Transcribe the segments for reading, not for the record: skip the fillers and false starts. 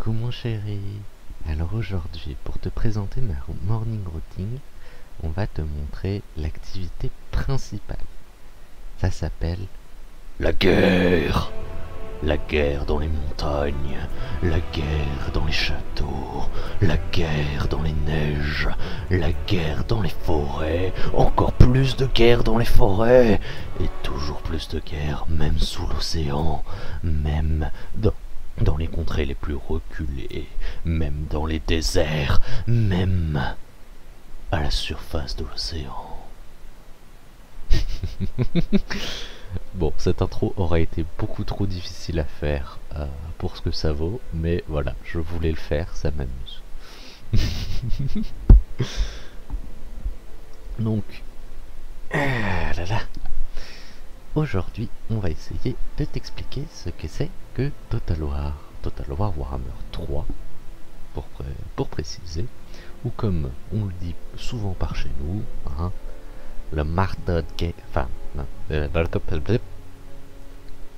Coucou mon chéri. Alors aujourd'hui, pour te présenter ma morning routine, on va te montrer l'activité principale. Ça s'appelle la guerre. La guerre dans les montagnes, la guerre dans les châteaux, la guerre dans les neiges, la guerre dans les forêts, encore plus de guerre dans les forêts, et toujours plus de guerre même sous l'océan, même dans les contrées les plus reculées, même dans les déserts, même à la surface de l'océan. Bon, cette intro aura été beaucoup trop difficile à faire pour ce que ça vaut, mais voilà, je voulais le faire, ça m'amuse. Donc, aujourd'hui, on va essayer de t'expliquer ce que c'est que Total War. Total War Warhammer 3, pour préciser, ou comme on le dit souvent par chez nous, hein, le marteau de guerre, enfin,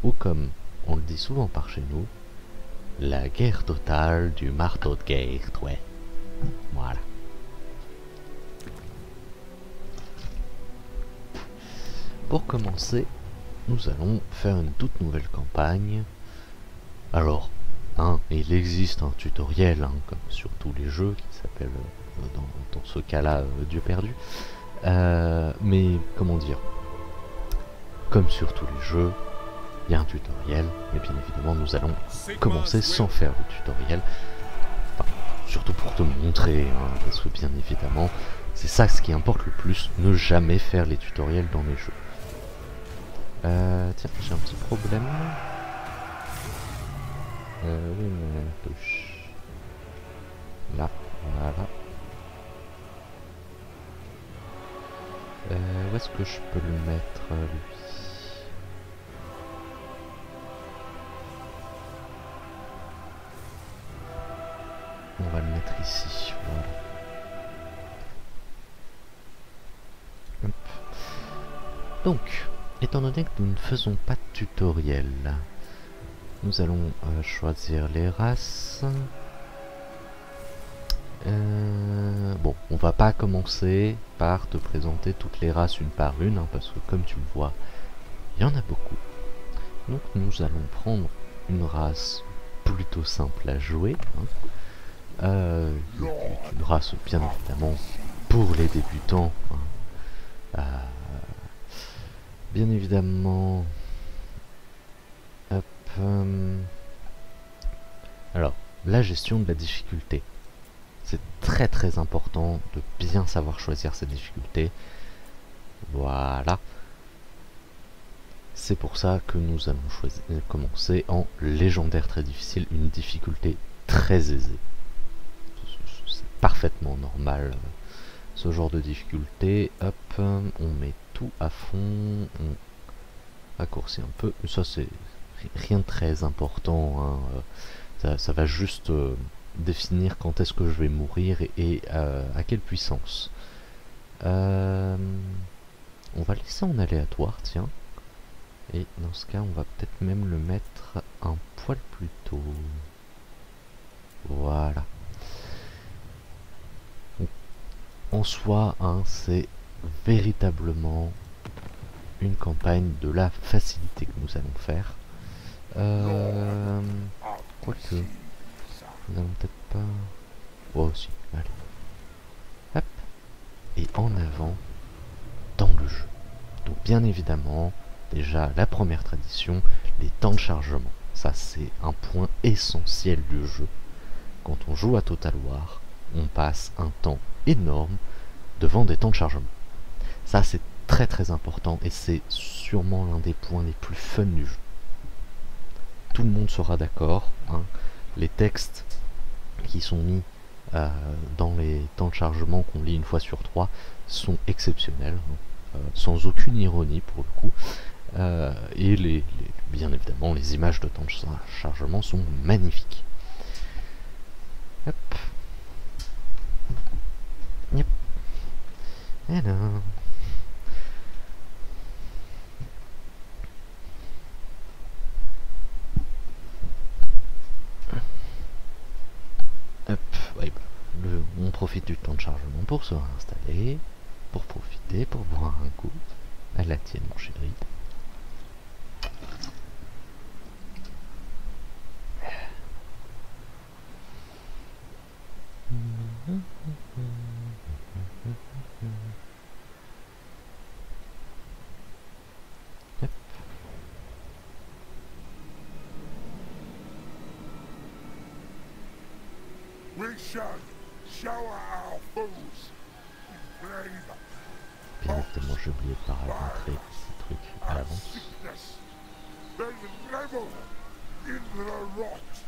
ou comme on le dit souvent par chez nous, la guerre totale du marteau de guerre, ouais. Voilà. Pour commencer, nous allons faire une toute nouvelle campagne. Alors, il existe un tutoriel, comme sur tous les jeux, qui s'appelle, dans ce cas-là, Dieu perdu. Mais, comment dire, comme sur tous les jeux, il y a un tutoriel, et bien évidemment nous allons commencer sans faire le tutoriel, enfin, surtout pour te montrer, parce que bien évidemment, c'est ça ce qui importe le plus, ne jamais faire les tutoriels dans les jeux. Tiens, j'ai un petit problème. Oui, mais touche. Là, voilà. Où est-ce que je peux le mettre, lui? On va le mettre ici, voilà. Hop. Donc, étant donné que nous ne faisons pas de tutoriel, nous allons choisir les races. Bon, on va pas commencer par te présenter toutes les races une par une, parce que comme tu le vois, il y en a beaucoup. Donc nous allons prendre une race plutôt simple à jouer, une race bien évidemment pour les débutants, bien évidemment. Hop, alors la gestion de la difficulté, c'est très très important de bien savoir choisir ses difficultés. Voilà, c'est pour ça que nous allons commencer en légendaire très difficile, une difficulté très aisée. C'est parfaitement normal, ce genre de difficulté. Hop, on met tout à fond, on raccourcit un peu, ça c'est rien de très important, ça va juste définir quand est-ce que je vais mourir et à quelle puissance. On va laisser en aléatoire, tiens, et dans ce cas on va peut-être même le mettre un poil plus tôt. Voilà. En soi, c'est véritablement une campagne de la facilité que nous allons faire. Quoique, nous allons peut-être pas... Oh si, allez. Hop. Et en avant, dans le jeu. Donc bien évidemment, déjà la première tradition, les temps de chargement. Ça c'est un point essentiel du jeu. Quand on joue à Total War, on passe un temps énorme devant des temps de chargement. Ça c'est très très important et c'est sûrement l'un des points les plus fun du jeu. Tout le monde sera d'accord, les textes qui sont mis dans les temps de chargement qu'on lit une fois sur 3 sont exceptionnels, sans aucune ironie pour le coup, et bien évidemment les images de temps de chargement sont magnifiques. Hop. Yep. Alors. profite du temps de chargement pour se réinstaller, pour profiter, pour boire un coup. À la tienne, mon chéri. Hop. We shall shower our foes in flame. Bien évidemment, j'ai oublié de paramétrer ces trucs à And l'avance. sickness, then level into the rocks.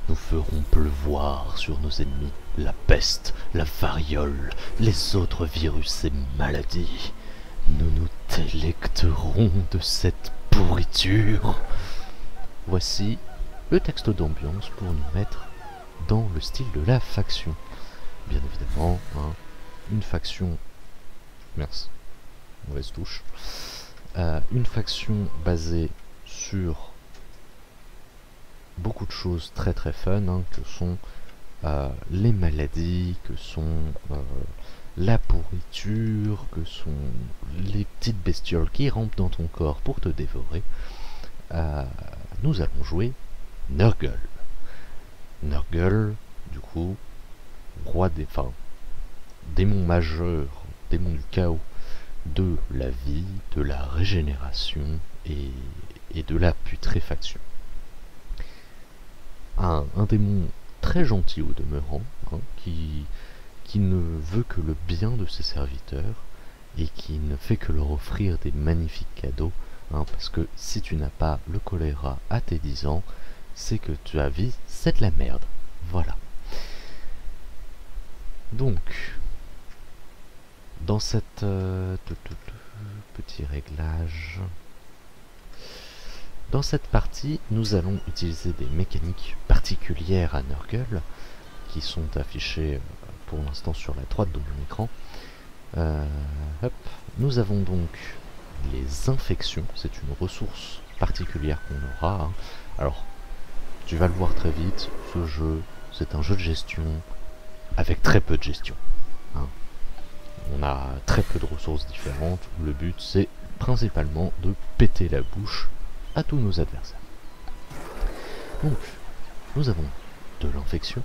Nous ferons pleuvoir sur nos ennemis la peste, la variole, les autres virus et maladies. Nous nous délecterons de cette pourriture. Voici le texte d'ambiance pour nous mettre dans le style de la faction. Bien évidemment, hein, une faction... Merci, mauvaise touche. Une faction basée sur beaucoup de choses très très fun, hein, que sont les maladies, que sont la pourriture, que sont les petites bestioles qui rampent dans ton corps pour te dévorer. Nous allons jouer Nurgle. Nurgle, du coup, roi des... Enfin, démon majeur, démon du chaos, de la vie, de la régénération et de la putréfaction. Un démon très gentil au demeurant, hein, qui ne veut que le bien de ses serviteurs et qui ne fait que leur offrir des magnifiques cadeaux, hein, parce que si tu n'as pas le choléra à tes 10 ans, c'est que ta vie c'est de la merde. Voilà. Donc, dans cette petit réglage, dans cette partie, nous allons utiliser des mécaniques particulières à Nurgle, qui sont affichées pour l'instant sur la droite de mon écran. Hop. Nous avons donc les infections, c'est une ressource particulière qu'on aura. Hein. Alors, tu vas le voir très vite, ce jeu, c'est un jeu de gestion avec très peu de gestion. Hein. On a très peu de ressources différentes, le but c'est principalement de péter la bouche à tous nos adversaires. Donc, nous avons de l'infection,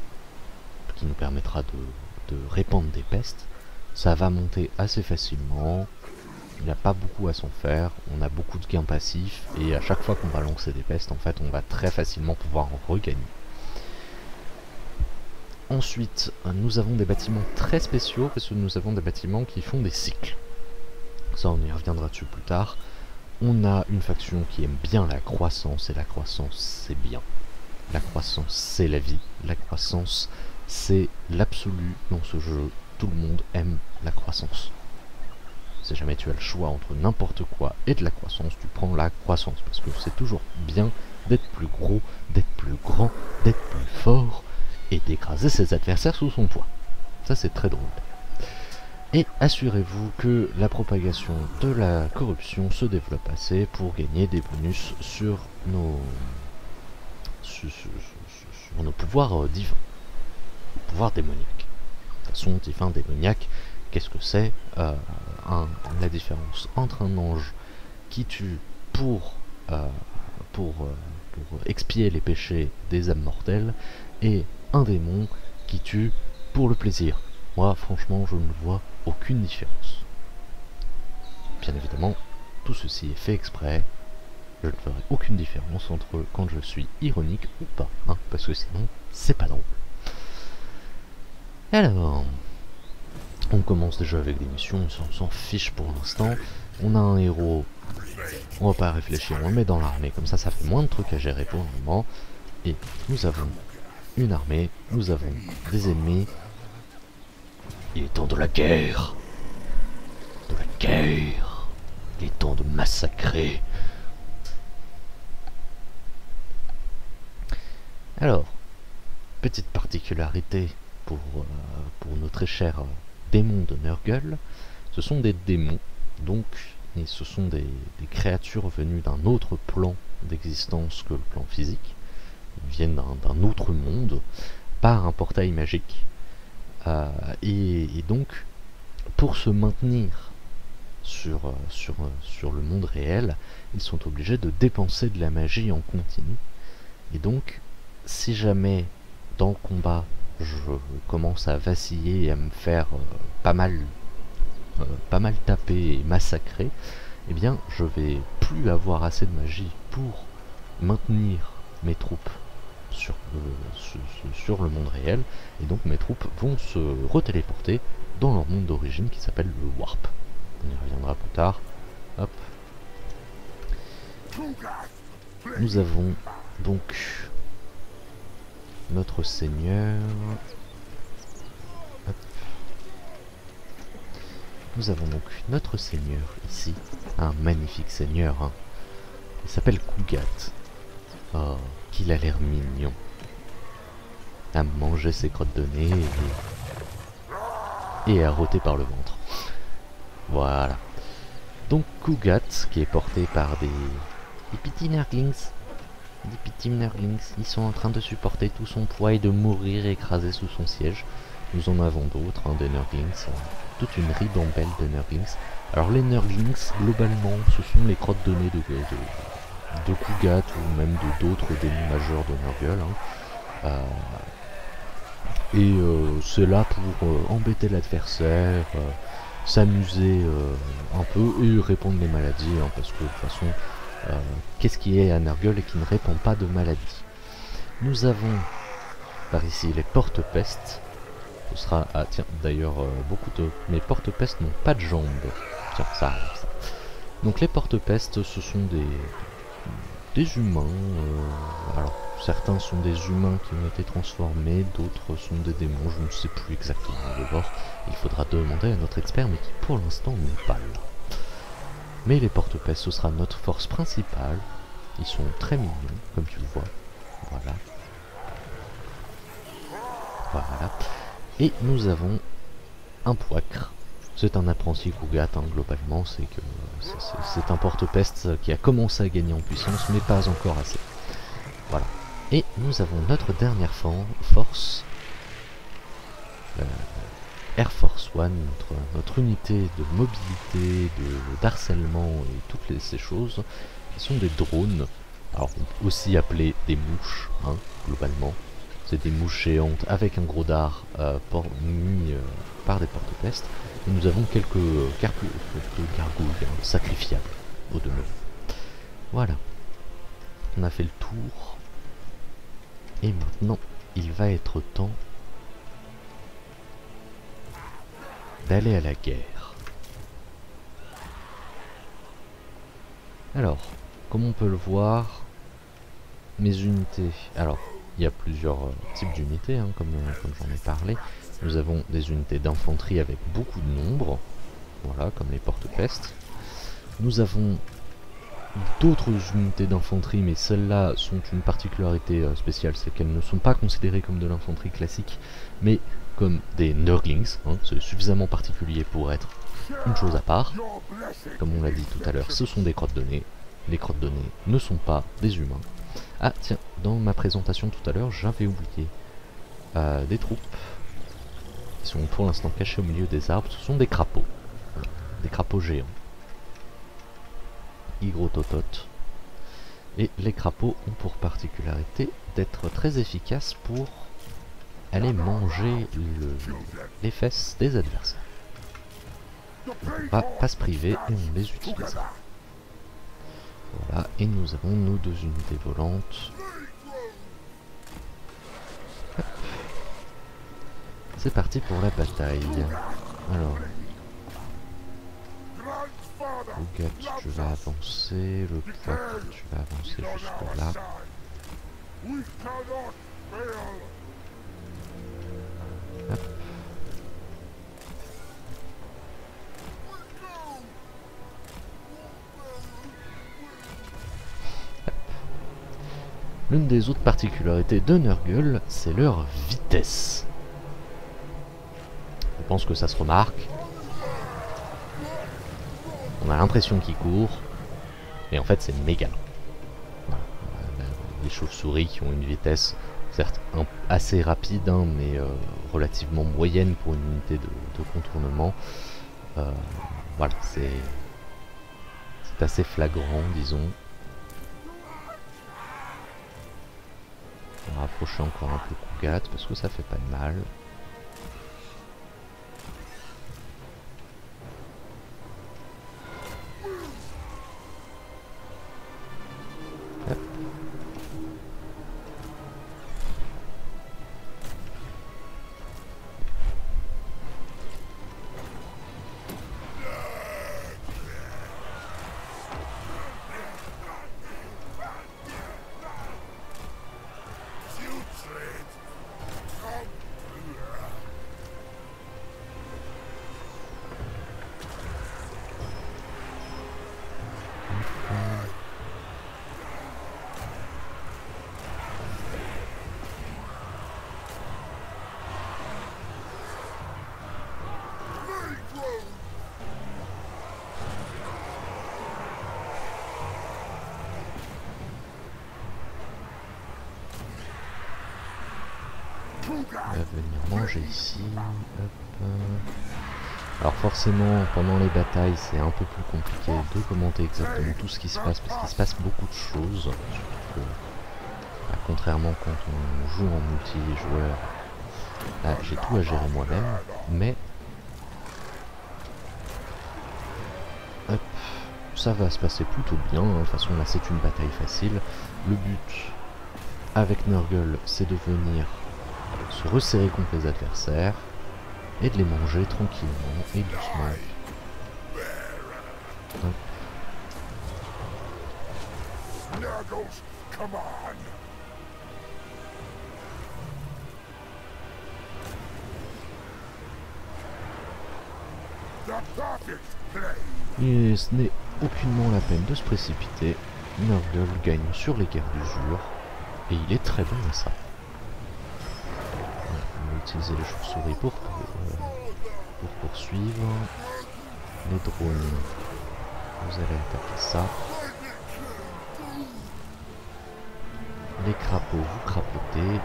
qui nous permettra de répandre des pestes. Ça va monter assez facilement, il n'y a pas beaucoup à s'en faire, on a beaucoup de gains passifs, et à chaque fois qu'on va lancer des pestes, en fait, on va très facilement pouvoir en regagner. Ensuite, nous avons des bâtiments très spéciaux, parce que nous avons des bâtiments qui font des cycles. Ça, on y reviendra dessus plus tard. On a une faction qui aime bien la croissance, et la croissance, c'est bien. La croissance, c'est la vie. La croissance, c'est l'absolu dans ce jeu. Tout le monde aime la croissance. Si jamais tu as le choix entre n'importe quoi et de la croissance, tu prends la croissance. Parce que c'est toujours bien d'être plus gros, d'être plus grand, d'être plus fort, et d'écraser ses adversaires sous son poids. Ça, c'est très drôle. Et assurez-vous que la propagation de la corruption se développe assez pour gagner des bonus sur nos pouvoirs divins, pouvoirs démoniaques. De toute façon, divin, démoniaque, qu'est-ce que c'est? La différence entre un ange qui tue pour expier les péchés des âmes mortelles et un démon qui tue pour le plaisir. Moi, franchement, je ne vois aucune différence. Bien évidemment, tout ceci est fait exprès. Je ne ferai aucune différence entre quand je suis ironique ou pas, hein, parce que sinon, c'est pas drôle. Alors, on commence déjà avec des missions, on s'en fiche pour l'instant. On a un héros, on va pas réfléchir, on le met dans l'armée, comme ça, ça fait moins de trucs à gérer pour le moment. Et nous avons une armée, nous avons des ennemis. Il est temps de la guerre. De la guerre. Il est temps de massacrer. Alors, petite particularité pour nos très chers démons de Nurgle, ce sont des démons, donc, et ce sont des créatures venues d'un autre plan d'existence que le plan physique. Ils viennent d'un autre monde par un portail magique. Et donc, pour se maintenir sur le monde réel, ils sont obligés de dépenser de la magie en continu. Et donc, si jamais dans le combat, je commence à vaciller et à me faire pas mal taper et massacrer, eh bien, je vais plus avoir assez de magie pour maintenir mes troupes sur le monde réel, et donc mes troupes vont se retéléporter dans leur monde d'origine qui s'appelle le Warp. On y reviendra plus tard. Hop. Nous avons donc notre seigneur. Hop. Nous avons donc notre seigneur ici, un magnifique seigneur. Hein. Il s'appelle Kugat. Oh, qu'il a l'air mignon. À manger ses crottes de nez et à rôter par le ventre. Voilà. Donc Kugat, qui est porté par des petits nerglings. Des petits nerglings. Ils sont en train de supporter tout son poids et de mourir écrasés sous son siège. Nous en avons d'autres, hein, des nerglings. Toute une ribambelle de nerglings. Alors les nerglings, globalement, ce sont les crottes de nez de Kugat ou même d'autres démons majeurs de Nurgle. Hein. C'est là pour embêter l'adversaire, s'amuser un peu et répandre les maladies, hein, parce que de toute façon, qu'est-ce qui est à Nurgle et qui ne répand pas de maladies? Nous avons par ici les porte-pestes. Ce sera... Ah tiens, d'ailleurs, beaucoup de... mes porte-pestes n'ont pas de jambes. Tiens, ça arrive ça. Donc les porte-pestes, ce sont des humains. Alors, certains sont des humains qui ont été transformés, d'autres sont des démons, je ne sais plus exactement le lore. Il faudra demander à notre expert, mais qui pour l'instant n'est pas là. Mais les porte-pestes, ce sera notre force principale. Ils sont très mignons, comme tu le vois. Voilà. Voilà. Et nous avons un poicre. C'est un apprenti Kugat, hein, globalement, c'est un porte-peste qui a commencé à gagner en puissance, mais pas encore assez. Voilà. Et nous avons notre dernière force, Air Force One, notre unité de mobilité, d'harcèlement et toutes ces choses, qui sont des drones, alors aussi appelés des mouches, hein, globalement. C'est des mouches géantes avec un gros dard mis par des porte-pestes. Et nous avons quelques gargouilles sacrifiables au demeurant. Voilà. On a fait le tour. Et maintenant, il va être temps d'aller à la guerre. Alors, comme on peut le voir, mes unités... Alors, il y a plusieurs types d'unités, hein, comme j'en ai parlé. Nous avons des unités d'infanterie avec beaucoup de nombre, voilà, comme les porte-pestes. Nous avons d'autres unités d'infanterie, mais celles-là sont une particularité spéciale, c'est qu'elles ne sont pas considérées comme de l'infanterie classique, mais comme des Nurglings, hein, c'est suffisamment particulier pour être une chose à part. Comme on l'a dit tout à l'heure, ce sont des crottes de nez. Les crottes de nez ne sont pas des humains. Ah tiens, dans ma présentation tout à l'heure, j'avais oublié des troupes qui sont pour l'instant cachées au milieu des arbres. Ce sont des crapauds, voilà, des crapauds géants. Hygrotototes. Et les crapauds ont pour particularité d'être très efficaces pour aller manger les fesses des adversaires. On va pas se priver et on les utilise. Voilà, et nous avons nos deux unités volantes. C'est parti pour la bataille. Alors, Kugat, tu vas avancer, le poicre, tu vas avancer jusque là. Hop. L'une des autres particularités de Nurgle, c'est leur vitesse. Je pense que ça se remarque. On a l'impression qu'ils courent, et en fait c'est méga lent. Voilà. Les chauves-souris qui ont une vitesse certes assez rapide, hein, mais relativement moyenne pour une unité de contournement. Voilà, c'est assez flagrant, disons. On va rapprocher encore un peu Cougat parce que ça fait pas de mal. Hop. On va venir manger ici. Hop. Alors forcément, pendant les batailles, c'est un peu plus compliqué de commenter exactement tout ce qui se passe, parce qu'il se passe beaucoup de choses. Surtout que, bah, contrairement quand on joue en multijoueur, là j'ai tout à gérer moi-même, mais hop, ça va se passer plutôt bien. De toute façon, là c'est une bataille facile. Le but avec Nurgle, c'est de venir se resserrer contre les adversaires et de les manger tranquillement et doucement. Hop. Et ce n'est aucunement la peine de se précipiter. Nurgle gagne sur les guerres d'usure et il est très bon à ça. On va utiliser les chauves-souris pour poursuivre. Les drones, vous allez attaquer ça. Les crapauds, vous crapotez.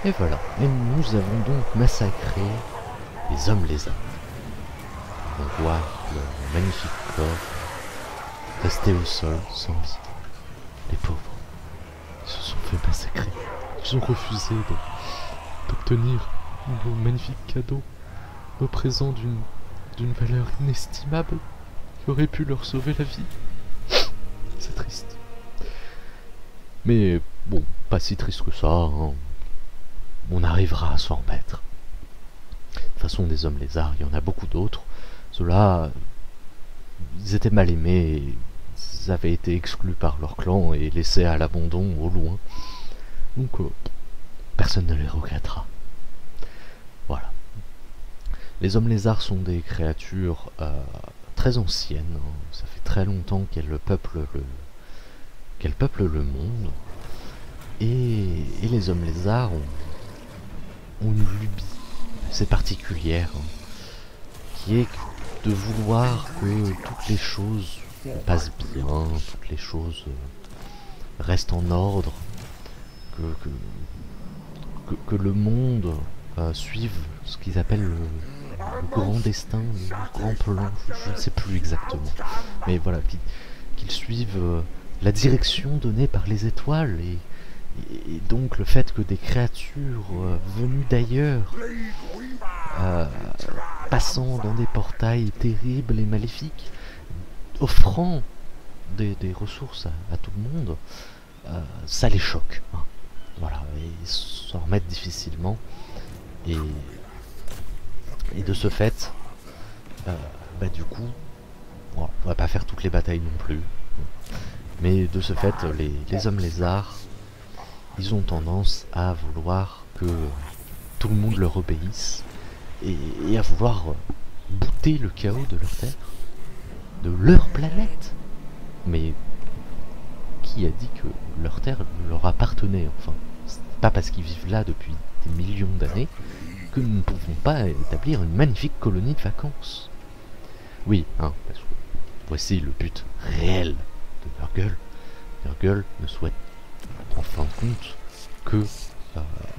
Et voilà, et nous avons donc massacré les hommes lézards. On voit leur magnifique corps rester au sol sans vie. Les pauvres, ils se sont fait massacrer. Ils ont refusé d'obtenir nos magnifiques cadeaux, nos présents d'une valeur inestimable qui aurait pu leur sauver la vie. C'est triste. Mais bon, pas si triste que ça, hein. On arrivera à s'en remettre. De toute façon, des hommes lézards, il y en a beaucoup d'autres. Ceux-là, ils étaient mal aimés, ils avaient été exclus par leur clan et laissés à l'abandon au loin. Donc, personne ne les regrettera. Voilà. Les hommes lézards sont des créatures très anciennes. Hein. Ça fait très longtemps qu'elles peuplent le monde. Et les hommes lézards ont une lubie assez particulière, hein, qui est de vouloir que toutes les choses passent bien, toutes les choses restent en ordre, que le monde suive ce qu'ils appellent le grand destin, le grand plan, je ne sais plus exactement, mais voilà, qu'ils suivent la direction donnée par les étoiles, et donc le fait que des créatures venues d'ailleurs, passant dans des portails terribles et maléfiques, offrant des ressources à tout le monde, ça les choque. Hein. Voilà, et ils s'en remettent difficilement. Et de ce fait, du coup, bon, on va pas faire toutes les batailles non plus. Mais de ce fait, les hommes lézards, ils ont tendance à vouloir que tout le monde leur obéisse et à vouloir bouter le chaos de leur terre, de leur planète. Mais qui a dit que leur terre leur appartenait, enfin? C'est pas parce qu'ils vivent là depuis des millions d'années que nous ne pouvons pas établir une magnifique colonie de vacances. Oui, hein, parce que voici le but réel de Nurgle. Nurgle ne souhaite en fin de compte que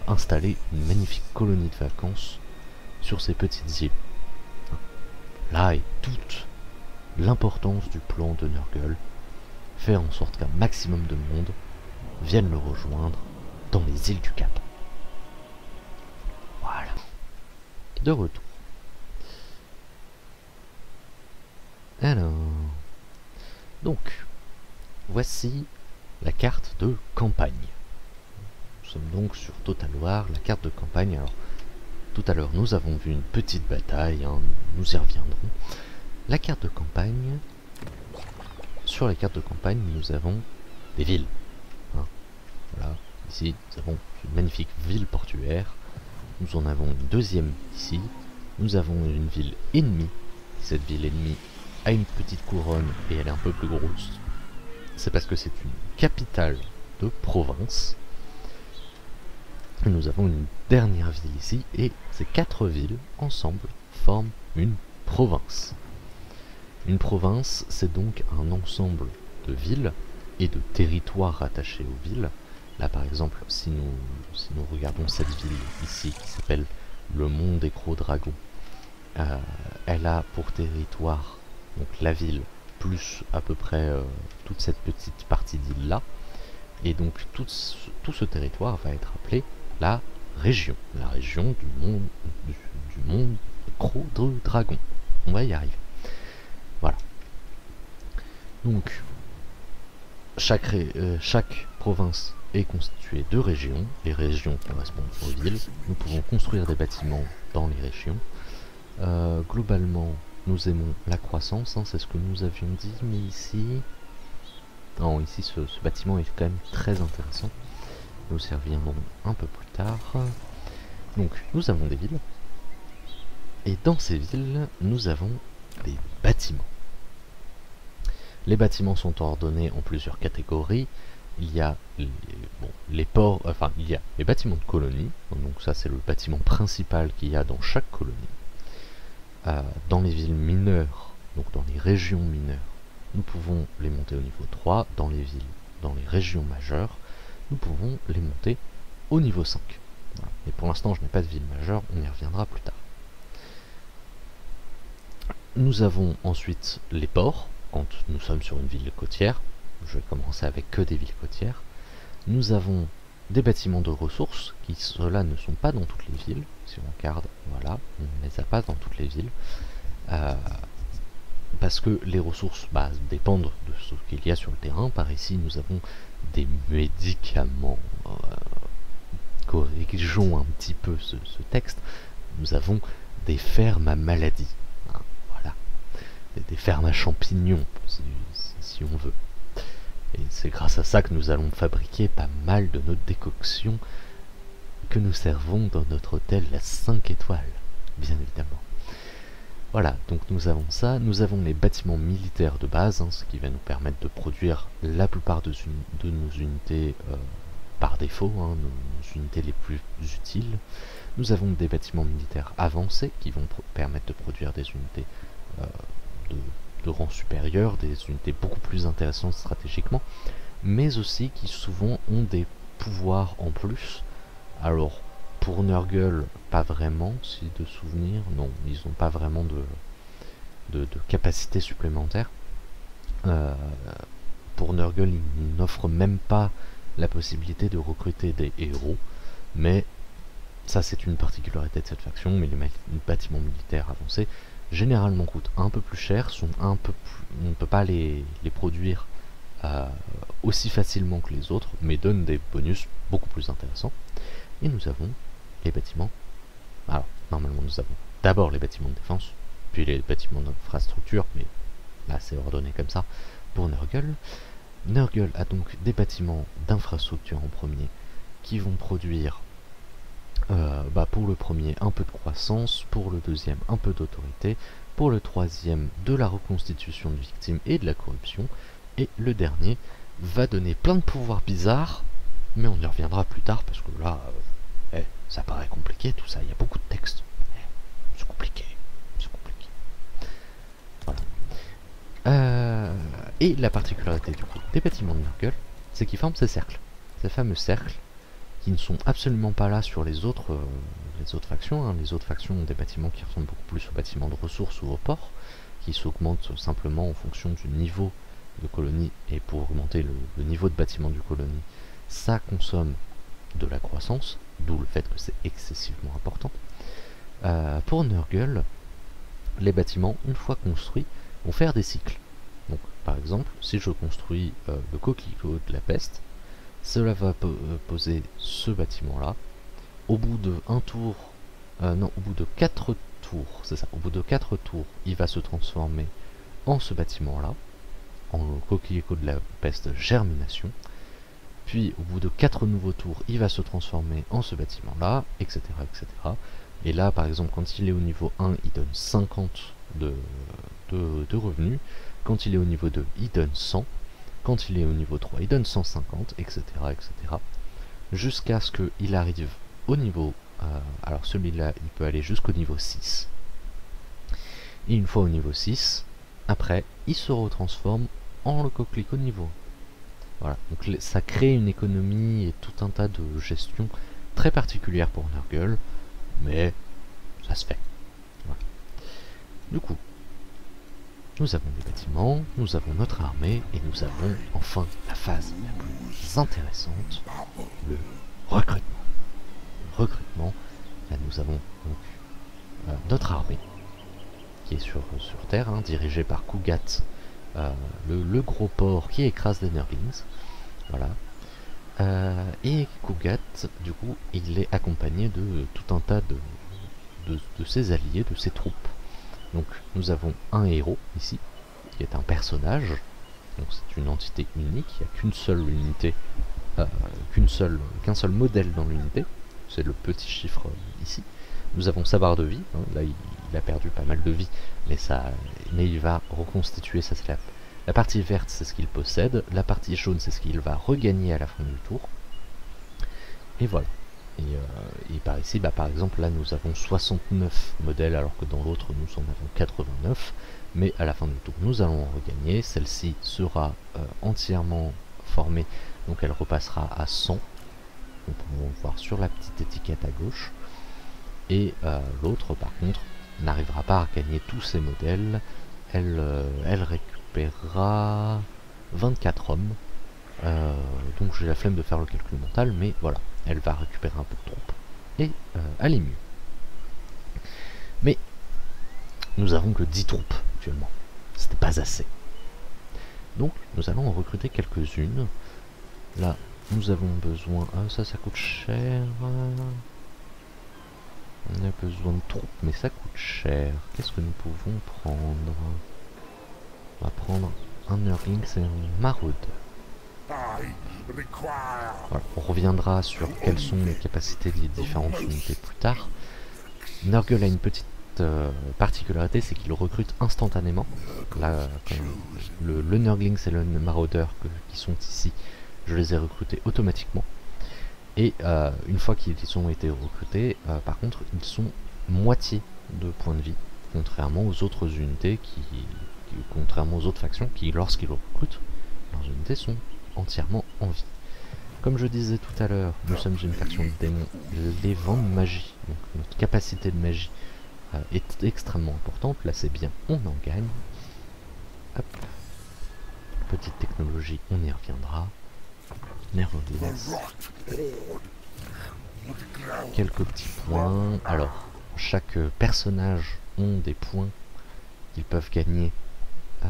installer une magnifique colonie de vacances sur ces petites îles. Là est toute l'importance du plan de Nurgle, faire en sorte qu'un maximum de monde vienne le rejoindre dans les îles du Cap. Voilà. De retour. Alors, donc, voici la carte de campagne. Nous sommes donc sur Total War, la carte de campagne. Alors, tout à l'heure, nous avons vu une petite bataille, hein, nous y reviendrons. La carte de campagne, sur la carte de campagne, nous avons des villes. Hein. Voilà, ici, nous avons une magnifique ville portuaire. Nous en avons une deuxième ici. Nous avons une ville ennemie. Cette ville ennemie a une petite couronne et elle est un peu plus grosse. C'est parce que c'est une capitale de province. Et nous avons une dernière ville ici et ces 4 villes ensemble forment une province. Une province, c'est donc un ensemble de villes et de territoires rattachés aux villes. Là par exemple, si nous regardons cette ville ici qui s'appelle le Mont des Gros Dragons, elle a pour territoire donc la ville plus à peu près toute cette petite partie d'île là, et donc tout ce territoire va être appelé la région du monde Gros de Dragon. On va y arriver. Voilà. Donc chaque province est constituée de régions. Les régions correspondent aux villes. Nous pouvons construire des bâtiments dans les régions. Globalement, nous aimons la croissance, hein, c'est ce que nous avions dit, mais ici... Non, ici ce bâtiment est quand même très intéressant. Nous y reviendrons un peu plus tard. Donc, nous avons des villes. Et dans ces villes, nous avons des bâtiments. Les bâtiments sont ordonnés en plusieurs catégories. Il y a les ports, enfin, il y a les bâtiments de colonie. Donc ça, c'est le bâtiment principal qu'il y a dans chaque colonie. Dans les villes mineures, donc dans les régions mineures, nous pouvons les monter au niveau 3. Dans les régions majeures, nous pouvons les monter au niveau 5. Voilà. Et pour l'instant, je n'ai pas de ville majeure, on y reviendra plus tard. Nous avons ensuite les ports, quand nous sommes sur une ville côtière. Je vais commencer avec que des villes côtières. Nous avons des bâtiments de ressources, qui ceux-là ne sont pas dans toutes les villes. Si on regarde, voilà, on ne les a pas dans toutes les villes. Parce que les ressources dépendent de ce qu'il y a sur le terrain. Par ici, nous avons des médicaments. Corrigeons un petit peu ce texte. Nous avons des fermes à maladies. Hein, voilà. Des fermes à champignons, si on veut. Et c'est grâce à ça que nous allons fabriquer pas mal de nos décoctions que nous servons dans notre hôtel à 5 étoiles, bien évidemment. Voilà, donc nous avons ça. Nous avons les bâtiments militaires de base, hein, ce qui va nous permettre de produire la plupart de nos unités par défaut, hein, nos unités les plus utiles. Nous avons des bâtiments militaires avancés qui vont permettre de produire des unités de rang supérieur, des unités beaucoup plus intéressantes stratégiquement, mais aussi qui souvent ont des pouvoirs en plus. Alors, pour Nurgle, pas vraiment, si de souvenirs, non, ils n'ont pas vraiment de capacité supplémentaire. Pour Nurgle, ils n'offrent même pas la possibilité de recruter des héros, mais ça c'est une particularité de cette faction. Mais les bâtiments militaires avancés généralement coûtent un peu plus cher, on ne peut pas les produire aussi facilement que les autres, mais donnent des bonus beaucoup plus intéressants. Et nous avons les bâtiments. Alors, normalement nous avons d'abord les bâtiments de défense, puis les bâtiments d'infrastructure, mais là c'est ordonné comme ça pour Nurgle. Nurgle a donc des bâtiments d'infrastructure en premier, qui vont produire Pour le premier, un peu de croissance, pour le deuxième, un peu d'autorité, pour le troisième, de la reconstitution de victimes et de la corruption, et le dernier va donner plein de pouvoirs bizarres, mais on y reviendra plus tard parce que là, ça paraît compliqué tout ça, il y a beaucoup de textes. C'est compliqué, c'est compliqué. Voilà. Et la particularité du coup des bâtiments de Nurgle, c'est qu'ils forment ces cercles, ces fameux cercles qui ne sont absolument pas là sur les autres factions. Hein. Les autres factions ont des bâtiments qui ressemblent beaucoup plus aux bâtiments de ressources ou aux ports, qui s'augmentent simplement en fonction du niveau de colonie, et pour augmenter le niveau de bâtiment du colonie, ça consomme de la croissance, d'où le fait que c'est excessivement important. Pour Nurgle, les bâtiments, une fois construits, vont faire des cycles. Donc, par exemple, si je construis le coquelicot de la peste, cela va poser ce bâtiment-là. Au bout de au bout de 4 tours, c'est ça, au bout de 4 tours, il va se transformer en ce bâtiment-là, en coquelicot de la peste germination. Puis, au bout de 4 nouveaux tours, il va se transformer en ce bâtiment-là, etc., etc. Et là, par exemple, quand il est au niveau 1, il donne 50 de revenus. Quand il est au niveau 2, il donne 100. Quand il est au niveau 3, il donne 150, etc., etc. Jusqu'à ce qu'il arrive au niveau... alors celui-là, il peut aller jusqu'au niveau 6. Et une fois au niveau 6, après, il se retransforme en le coquelicot niveau 1. Voilà, donc ça crée une économie et tout un tas de gestion très particulière pour Nurgle, mais ça se fait. Voilà. Du coup, nous avons des bâtiments, nous avons notre armée, et nous avons enfin la phase la plus intéressante, le recrutement. Le recrutement, là nous avons donc notre armée, qui est sur Terre, hein, dirigée par Kugat, le gros porc qui écrase des Nurglings. Voilà. Et Kugat, du coup, il est accompagné de tout un tas de ses alliés, de ses troupes. Donc nous avons un héros ici, qui est un personnage, donc c'est une entité unique, il n'y a qu'une seule unité, qu'un seul modèle dans l'unité, c'est le petit chiffre ici. Nous avons sa barre de vie, hein, là il a perdu pas mal de vie, mais il va reconstituer, ça c'est la partie verte, c'est ce qu'il possède, la partie jaune c'est ce qu'il va regagner à la fin du tour, et voilà. Et par ici, par exemple, là nous avons 69 modèles alors que dans l'autre nous en avons 89, mais à la fin du tour nous allons en regagner. Celle-ci sera entièrement formée, donc elle repassera à 100, on peut voir sur la petite étiquette à gauche, et l'autre par contre n'arrivera pas à gagner tous ces modèles, elle récupérera 24 hommes, donc j'ai la flemme de faire le calcul mental, mais voilà. Elle va récupérer un peu de troupes et aller mieux. Mais nous avons que 10 troupes actuellement. C'était pas assez. Donc nous allons en recruter quelques-unes. Là, nous avons besoin... Ah, ça coûte cher. On a besoin de troupes, mais ça coûte cher. Qu'est-ce que nous pouvons prendre? On va prendre un Nurgling, c'est un maraude. Voilà, on reviendra sur quelles sont les capacités des différentes unités plus tard. Nurgle a une petite particularité, c'est qu'il recrute instantanément. Là, le Nurglings et le Marauder qui sont ici, je les ai recrutés automatiquement. Et une fois qu'ils ont été recrutés, par contre, ils sont moitié de points de vie, contrairement aux autres unités contrairement aux autres factions qui, lorsqu'ils recrutent, leurs unités sont entièrement en vie. Comme je disais tout à l'heure, nous sommes une faction de démons, les vents de magie, donc notre capacité de magie est extrêmement importante. Là c'est bien, on en gagne. Hop. Petite technologie, on y reviendra. Nevertheless. Quelques petits points. Alors, chaque personnage ont des points qu'ils peuvent gagner. On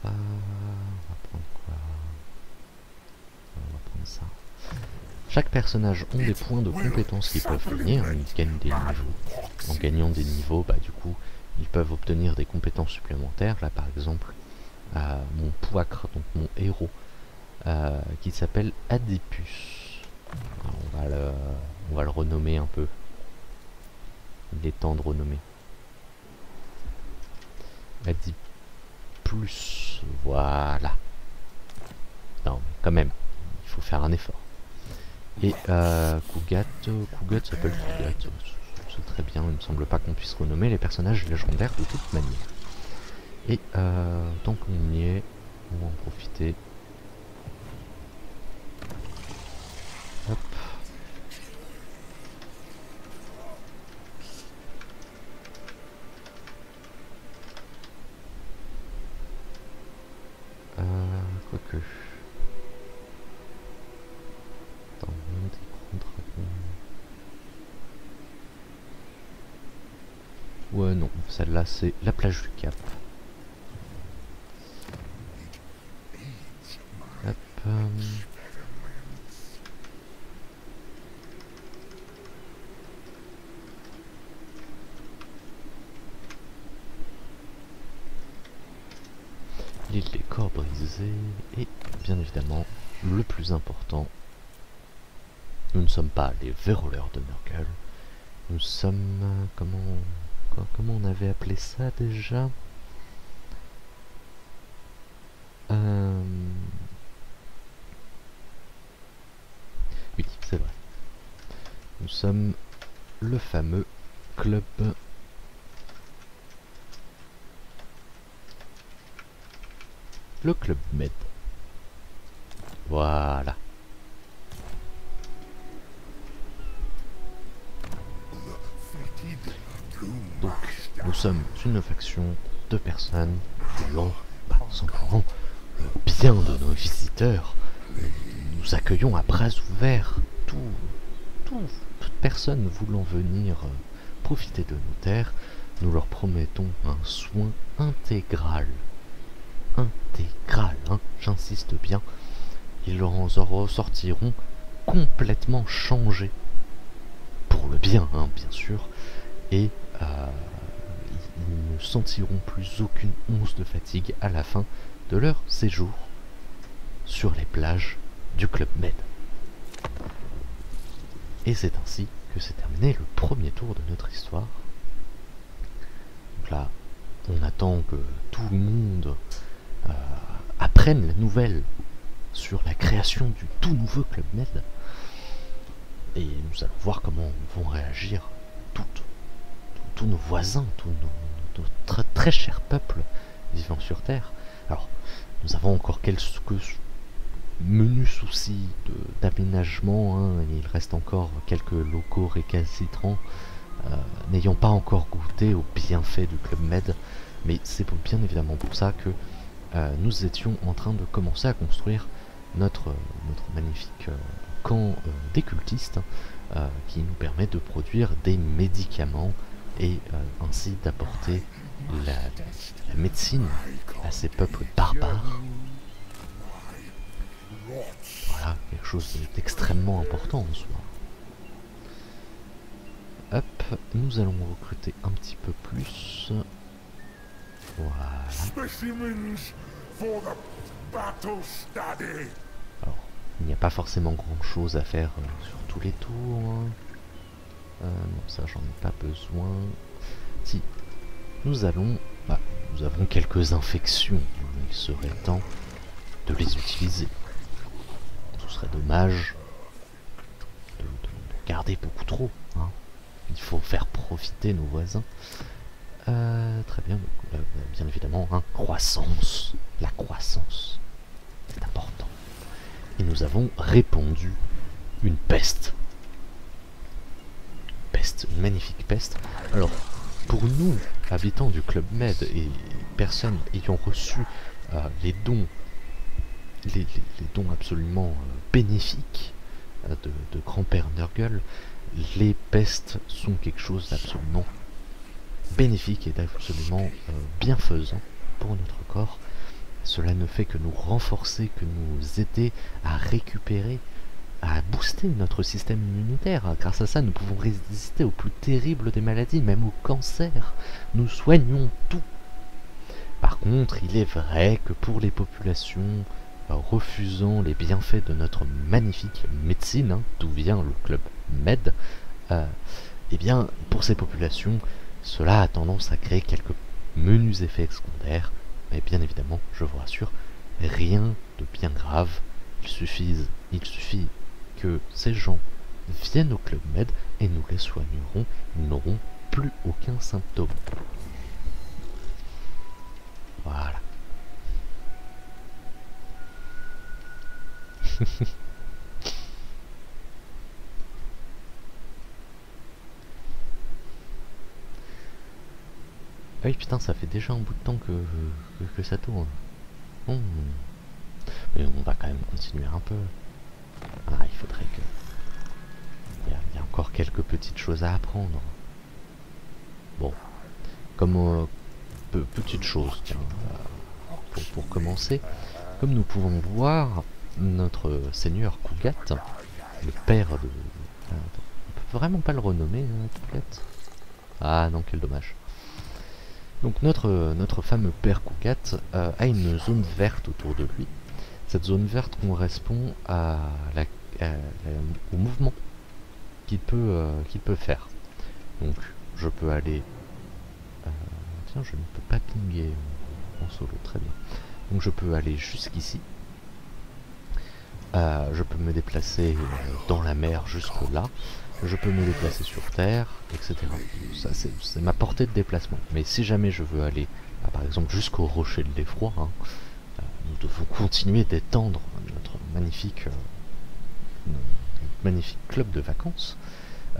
va prendre quoi? On va prendre ça. Chaque personnage ont des points de compétences qu'ils peuvent gagner, hein, ils gagnent des niveaux. En gagnant des niveaux, du coup, ils peuvent obtenir des compétences supplémentaires. Là par exemple, mon poicre, donc mon héros, qui s'appelle Adipus. Alors, on va le renommer un peu. Il est temps de renommer. Elle dit plus. Voilà. Non, mais quand même, il faut faire un effort. Et Cougat s'appelle Cougat. C'est très bien, il ne me semble pas qu'on puisse renommer les personnages légendaires de toute manière. Et tant qu'on y est, on va en profiter. Hop. Quoique. Attends, monde des grands dragons. Ouais, non, celle-là c'est la plage du Cap. Hop. L'île des corps brisés et bien évidemment le plus important, nous ne sommes pas les véroleurs de Nurgle, nous sommes comment on avait appelé ça déjà, oui c'est vrai, nous sommes le fameux club Med. Voilà. Donc, nous sommes une faction de personnes voulant simplement le bien de nos visiteurs. Nous accueillons à bras ouverts toute personne voulant venir profiter de nos terres. Nous leur promettons un soin intégral, hein, j'insiste bien. Ils en ressortiront complètement changés, pour le bien, hein, bien sûr, et ils ne sentiront plus aucune once de fatigue à la fin de leur séjour sur les plages du Club Med. Et c'est ainsi que s'est terminé le premier tour de notre histoire. Donc là, on attend que tout le monde apprenne la nouvelle sur la création du tout nouveau Club Med. Et nous allons voir comment vont réagir tous nos voisins, tous nos très chers peuples vivant sur Terre. Alors, nous avons encore quelques menus soucis d'aménagement, hein, il reste encore quelques locaux récalcitrants, n'ayant pas encore goûté aux bienfaits du Club Med, mais c'est bien évidemment pour ça que nous étions en train de commencer à construire notre magnifique camp des cultistes, qui nous permet de produire des médicaments et ainsi d'apporter la médecine à ces peuples barbares. Voilà, quelque chose d'extrêmement important en soi. Hop, nous allons recruter un petit peu plus. Voilà. Alors, il n'y a pas forcément grand chose à faire sur tous les tours. Non, ça j'en ai pas besoin. Si, nous avons quelques infections. Il serait temps de les utiliser. Ce serait dommage de garder beaucoup trop, hein. Il faut faire profiter nos voisins. Très bien, donc, bien évidemment, hein, croissance. La croissance, c'est important. Et nous avons répandu une peste. Une magnifique peste. Alors, pour nous, habitants du Club Med et personnes ayant reçu les dons absolument bénéfiques de grand-père Nurgle, les pestes sont quelque chose d'absolument bénéfique et d'absolument bienfaisant pour notre corps. Cela ne fait que nous renforcer, que nous aider à récupérer, à booster notre système immunitaire. Grâce à ça, nous pouvons résister aux plus terribles des maladies, même au cancer. Nous soignons tout. Par contre, il est vrai que pour les populations refusant les bienfaits de notre magnifique médecine, hein, d'où vient le club Med, eh bien, pour ces populations, cela a tendance à créer quelques menus effets secondaires, mais bien évidemment, je vous rassure, rien de bien grave. Il suffit que ces gens viennent au club Med et nous les soignerons, ils n'auront plus aucun symptôme. Voilà. Ah oui, putain, ça fait déjà un bout de temps que ça tourne. Mais on va quand même continuer un peu. Ah, il faudrait que... Il y a encore quelques petites choses à apprendre. Bon, comme petite chose, tiens, pour commencer, comme nous pouvons voir, notre seigneur Kugat, le père de... on peut vraiment pas le renommer, hein, Kugat. Ah non, quel dommage. Donc notre fameux père Kugat a une zone verte autour de lui. Cette zone verte correspond au mouvement qu'il peut faire. Donc je peux aller... tiens, je ne peux pas pinguer en solo, très bien. Donc je peux aller jusqu'ici. Je peux me déplacer dans la mer jusque là. Je peux me déplacer sur terre, etc. Ça, c'est ma portée de déplacement. Mais si jamais je veux aller, par exemple, jusqu'au rocher de l'effroi, hein, nous devons continuer d'étendre notre magnifique club de vacances,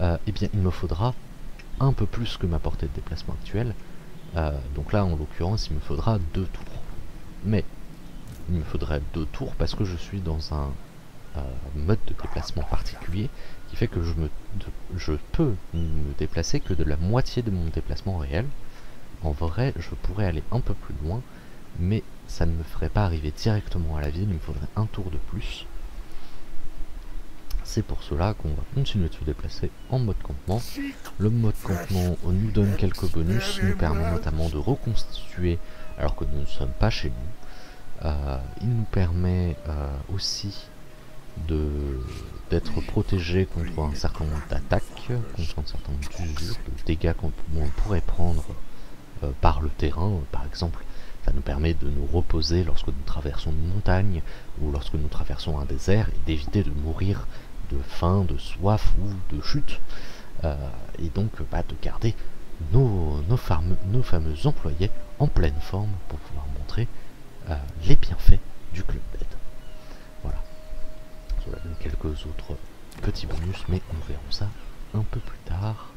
eh bien, il me faudra un peu plus que ma portée de déplacement actuelle. Donc là, en l'occurrence, il me faudra 2 tours. Mais il me faudrait 2 tours parce que je suis dans un mode de déplacement particulier qui fait que je peux me déplacer que de la moitié de mon déplacement réel. En vrai, je pourrais aller un peu plus loin, mais ça ne me ferait pas arriver directement à la ville, il me faudrait un tour de plus. C'est pour cela qu'on va continuer de se déplacer en mode campement. Le mode campement nous donne quelques bonus, nous permet notamment de reconstituer alors que nous ne sommes pas chez nous. Il nous permet aussi d'être protégé contre un certain nombre d'attaques, contre un certain nombre d'usures, de dégâts qu'on pourrait prendre par le terrain. Par exemple, ça nous permet de nous reposer lorsque nous traversons une montagne ou lorsque nous traversons un désert et d'éviter de mourir de faim, de soif ou de chute, et donc de garder nos fameux employés en pleine forme pour pouvoir montrer les bienfaits du Club Med. Voilà. Cela donne quelques autres petits bonus, mais nous verrons ça un peu plus tard.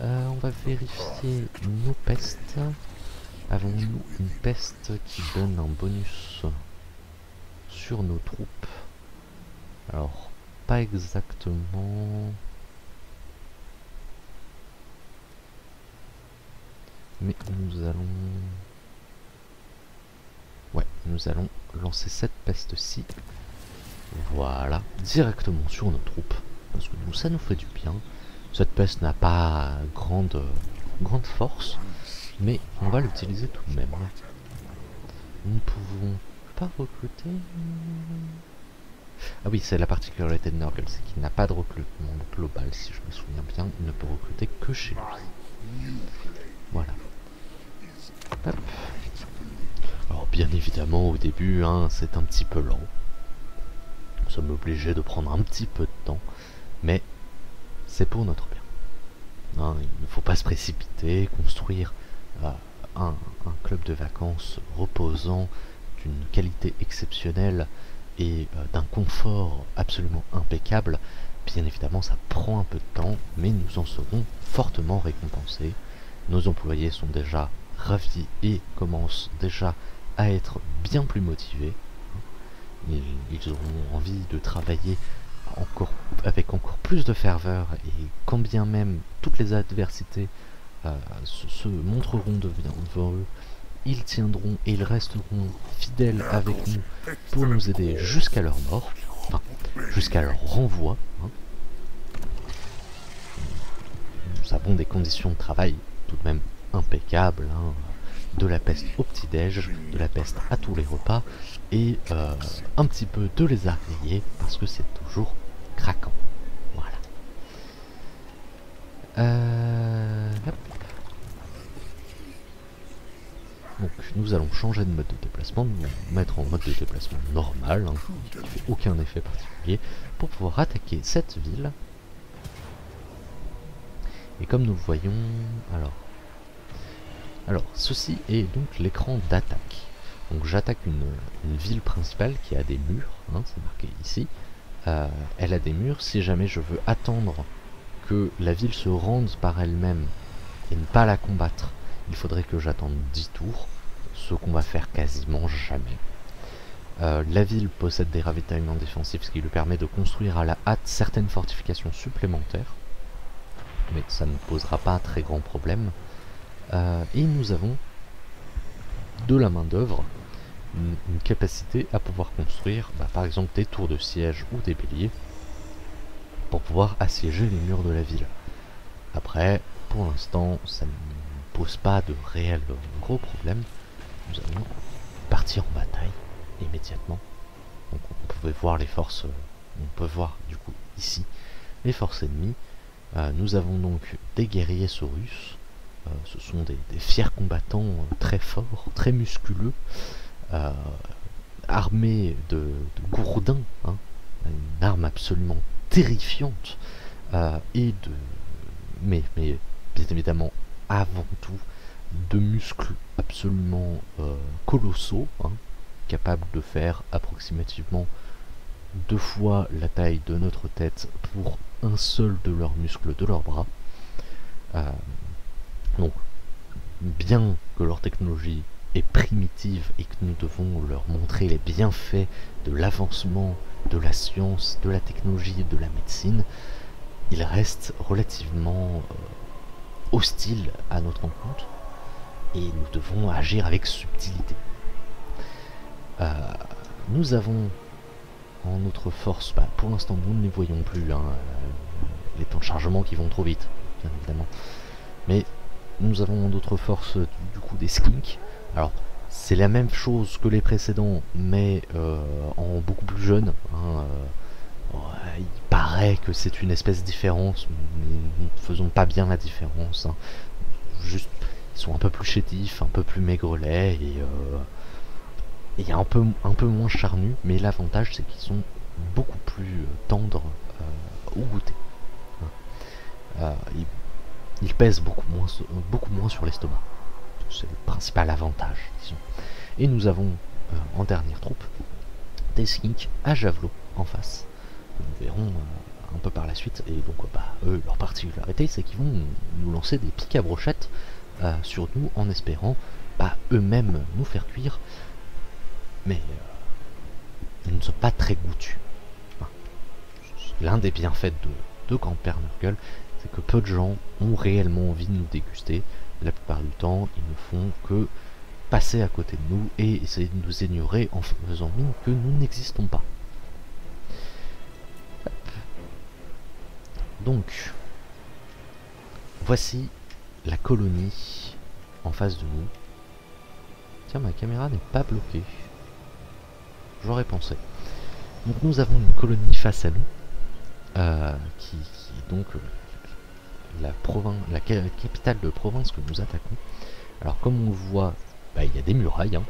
On va vérifier nos pestes. Avons-nous une peste qui donne un bonus sur nos troupes? Alors, pas exactement. Mais nous allons lancer cette peste-ci. Voilà, directement sur nos troupes. Parce que nous, ça nous fait du bien. Cette peste n'a pas grande force, mais on va l'utiliser tout de même. Nous ne pouvons pas recruter... Ah oui, c'est la particularité de Nurgle, c'est qu'il n'a pas de recrutement global, si je me souviens bien. Il ne peut recruter que chez lui. Voilà. Hop. Alors bien évidemment, au début, c'est un petit peu lent. Nous sommes obligés de prendre un petit peu de temps, mais c'est pour notre bien. Il ne faut pas se précipiter, construire un club de vacances reposant, d'une qualité exceptionnelle et d'un confort absolument impeccable. Bien évidemment, ça prend un peu de temps, mais nous en serons fortement récompensés. Nos employés sont déjà ravis et commencent déjà à être bien plus motivés. Ils auront envie de travailler avec encore plus de ferveur, et quand bien même toutes les adversités se montreront devant eux, ils tiendront et ils resteront fidèles avec nous pour nous aider jusqu'à leur mort, enfin jusqu'à leur renvoi. Nous avons des conditions de travail tout de même impeccables, de la peste au petit-déj, de la peste à tous les repas, et un petit peu de lézard grillé, parce que c'est toujours craquant. Voilà. Hop. Donc nous allons changer de mode de déplacement, nous mettre en mode de déplacement normal, hein, qui ne fait aucun effet particulier, pour pouvoir attaquer cette ville. Et comme nous le voyons, alors ceci est donc l'écran d'attaque. Donc j'attaque une ville principale qui a des murs, hein, c'est marqué ici. Elle a des murs. Si jamais je veux attendre que la ville se rende par elle-même et ne pas la combattre, il faudrait que j'attende 10 tours, ce qu'on va faire quasiment jamais. La ville possède des ravitaillements défensifs, ce qui lui permet de construire à la hâte certaines fortifications supplémentaires, mais ça ne posera pas un très grand problème. Et nous avons de la main d'œuvre, une capacité à pouvoir construire par exemple des tours de siège ou des béliers pour pouvoir assiéger les murs de la ville. Après, pour l'instant, ça ne pose pas de réels gros problèmes. Nous allons partir en bataille immédiatement. Donc on pouvait voir les forces, on peut voir du coup ici les forces ennemies. Nous avons donc des guerriers saurus. Ce sont des fiers combattants très forts, très musculeux, armés de gourdins, hein, une arme absolument terrifiante, mais bien évidemment avant tout de muscles absolument colossaux, hein, capables de faire approximativement 2 fois la taille de notre tête pour un seul de leurs muscles de leurs bras. Donc, bien que leur technologie est primitive et que nous devons leur montrer les bienfaits de l'avancement de la science, de la technologie et de la médecine, ils restent relativement hostiles à notre rencontre et nous devons agir avec subtilité. Nous avons en notre force, pour l'instant nous ne les voyons plus, hein, les temps de chargement qui vont trop vite, bien évidemment, mais nous avons d'autres forces du coup des skinks. Alors c'est la même chose que les précédents, mais en beaucoup plus jeune, hein, il paraît que c'est une espèce de différence, mais nous ne faisons pas bien la différence, hein. Juste, ils sont un peu plus chétifs, un peu plus maigrelets et un peu moins charnus, mais l'avantage c'est qu'ils sont beaucoup plus tendres au goûter. Ils pèsent beaucoup moins sur l'estomac. C'est le principal avantage, disons. Et nous avons en dernière troupe des skinks à javelot en face. Nous verrons un peu par la suite. Et donc eux, leur particularité, c'est qu'ils vont nous lancer des pics à brochettes sur nous en espérant eux-mêmes nous faire cuire. Mais ils ne sont pas très goûtus. L'un des bienfaits de Grand-Père Nurgle, c'est que peu de gens ont réellement envie de nous déguster. La plupart du temps, ils ne font que passer à côté de nous et essayer de nous ignorer en faisant mine que nous n'existons pas. Hop. Donc, voici la colonie en face de nous. Tiens, ma caméra n'est pas bloquée. J'aurais pensé. Donc nous avons une colonie face à nous, qui est donc la capitale de province que nous attaquons. Alors comme on le voit, il y a des murailles, hein.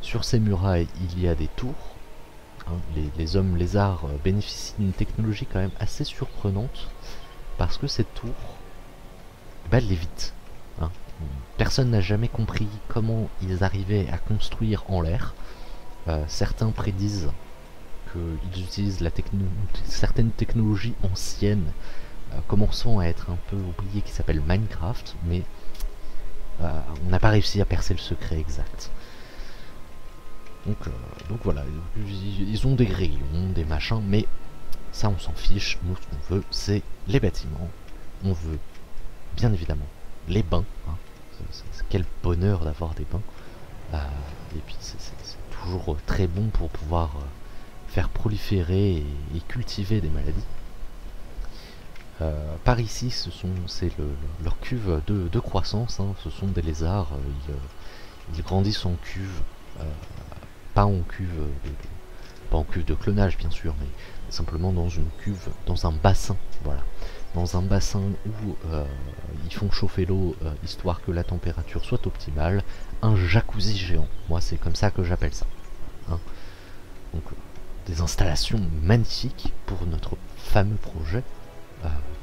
Sur ces murailles il y a des tours, hein. Les hommes lézards bénéficient d'une technologie quand même assez surprenante, parce que cette tour lévite, hein. Personne n'a jamais compris comment ils arrivaient à construire en l'air. Certains prédisent qu'ils utilisent certaines technologies anciennes commençant à être un peu oubliées qui s'appellent Minecraft, mais on n'a pas réussi à percer le secret exact. Donc voilà, ils ont des grillons, des machins, mais ça on s'en fiche. Nous ce qu'on veut c'est les bâtiments, on veut bien évidemment les bains, hein. Quel bonheur d'avoir des bains, et puis c'est toujours très bon pour pouvoir faire proliférer et cultiver des maladies. Par ici, c'est leur cuve de croissance, hein. Ce sont des lézards, Ils grandissent en cuve, pas en cuve pas en cuve de clonage bien sûr, mais simplement dans une cuve, dans un bassin, voilà. Dans un bassin où ils font chauffer l'eau histoire que la température soit optimale, un jacuzzi géant. Moi c'est comme ça que j'appelle ça. Hein. Donc des installations magnifiques pour notre fameux projet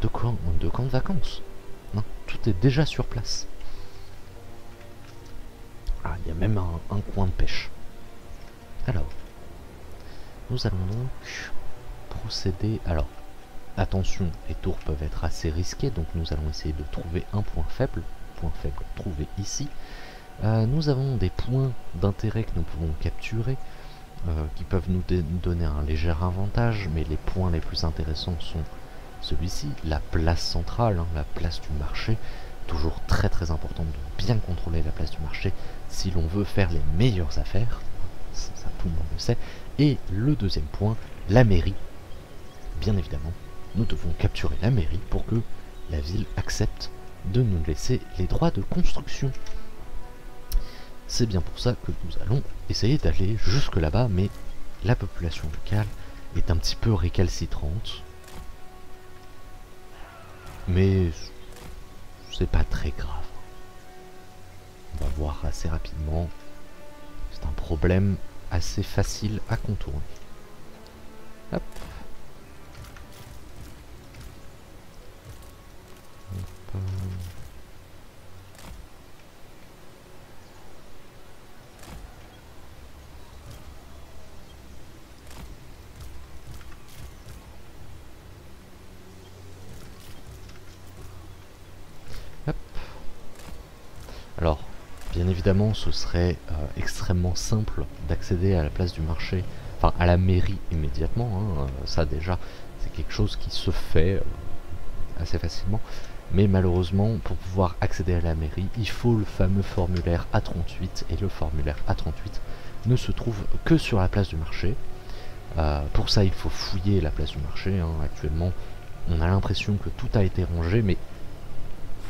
de camp de vacances. Hein. Tout est déjà sur place. Ah, il y a même un coin de pêche. Alors, nous allons donc procéder. Alors, attention, les tours peuvent être assez risqués, donc nous allons essayer de trouver un point faible. Point faible trouvé ici. Nous avons des points d'intérêt que nous pouvons capturer, qui peuvent nous donner un léger avantage, mais les points les plus intéressants sont celui-ci, la place centrale, hein, la place du marché. Toujours très très important de bien contrôler la place du marché si l'on veut faire les meilleures affaires, ça tout le monde le sait. Et le deuxième point, la mairie. Bien évidemment, nous devons capturer la mairie pour que la ville accepte de nous laisser les droits de construction. C'est bien pour ça que nous allons essayer d'aller jusque là-bas, mais la population locale est un petit peu récalcitrante. Mais c'est pas très grave. On va voir assez rapidement. C'est un problème assez facile à contourner. Hop. Hop. Hop. Alors, bien évidemment, ce serait extrêmement simple d'accéder à la place du marché, enfin à la mairie immédiatement, hein, ça déjà, c'est quelque chose qui se fait assez facilement, mais malheureusement, pour pouvoir accéder à la mairie, il faut le fameux formulaire A38, et le formulaire A38 ne se trouve que sur la place du marché. Pour ça, il faut fouiller la place du marché, hein. Actuellement, on a l'impression que tout a été rangé, mais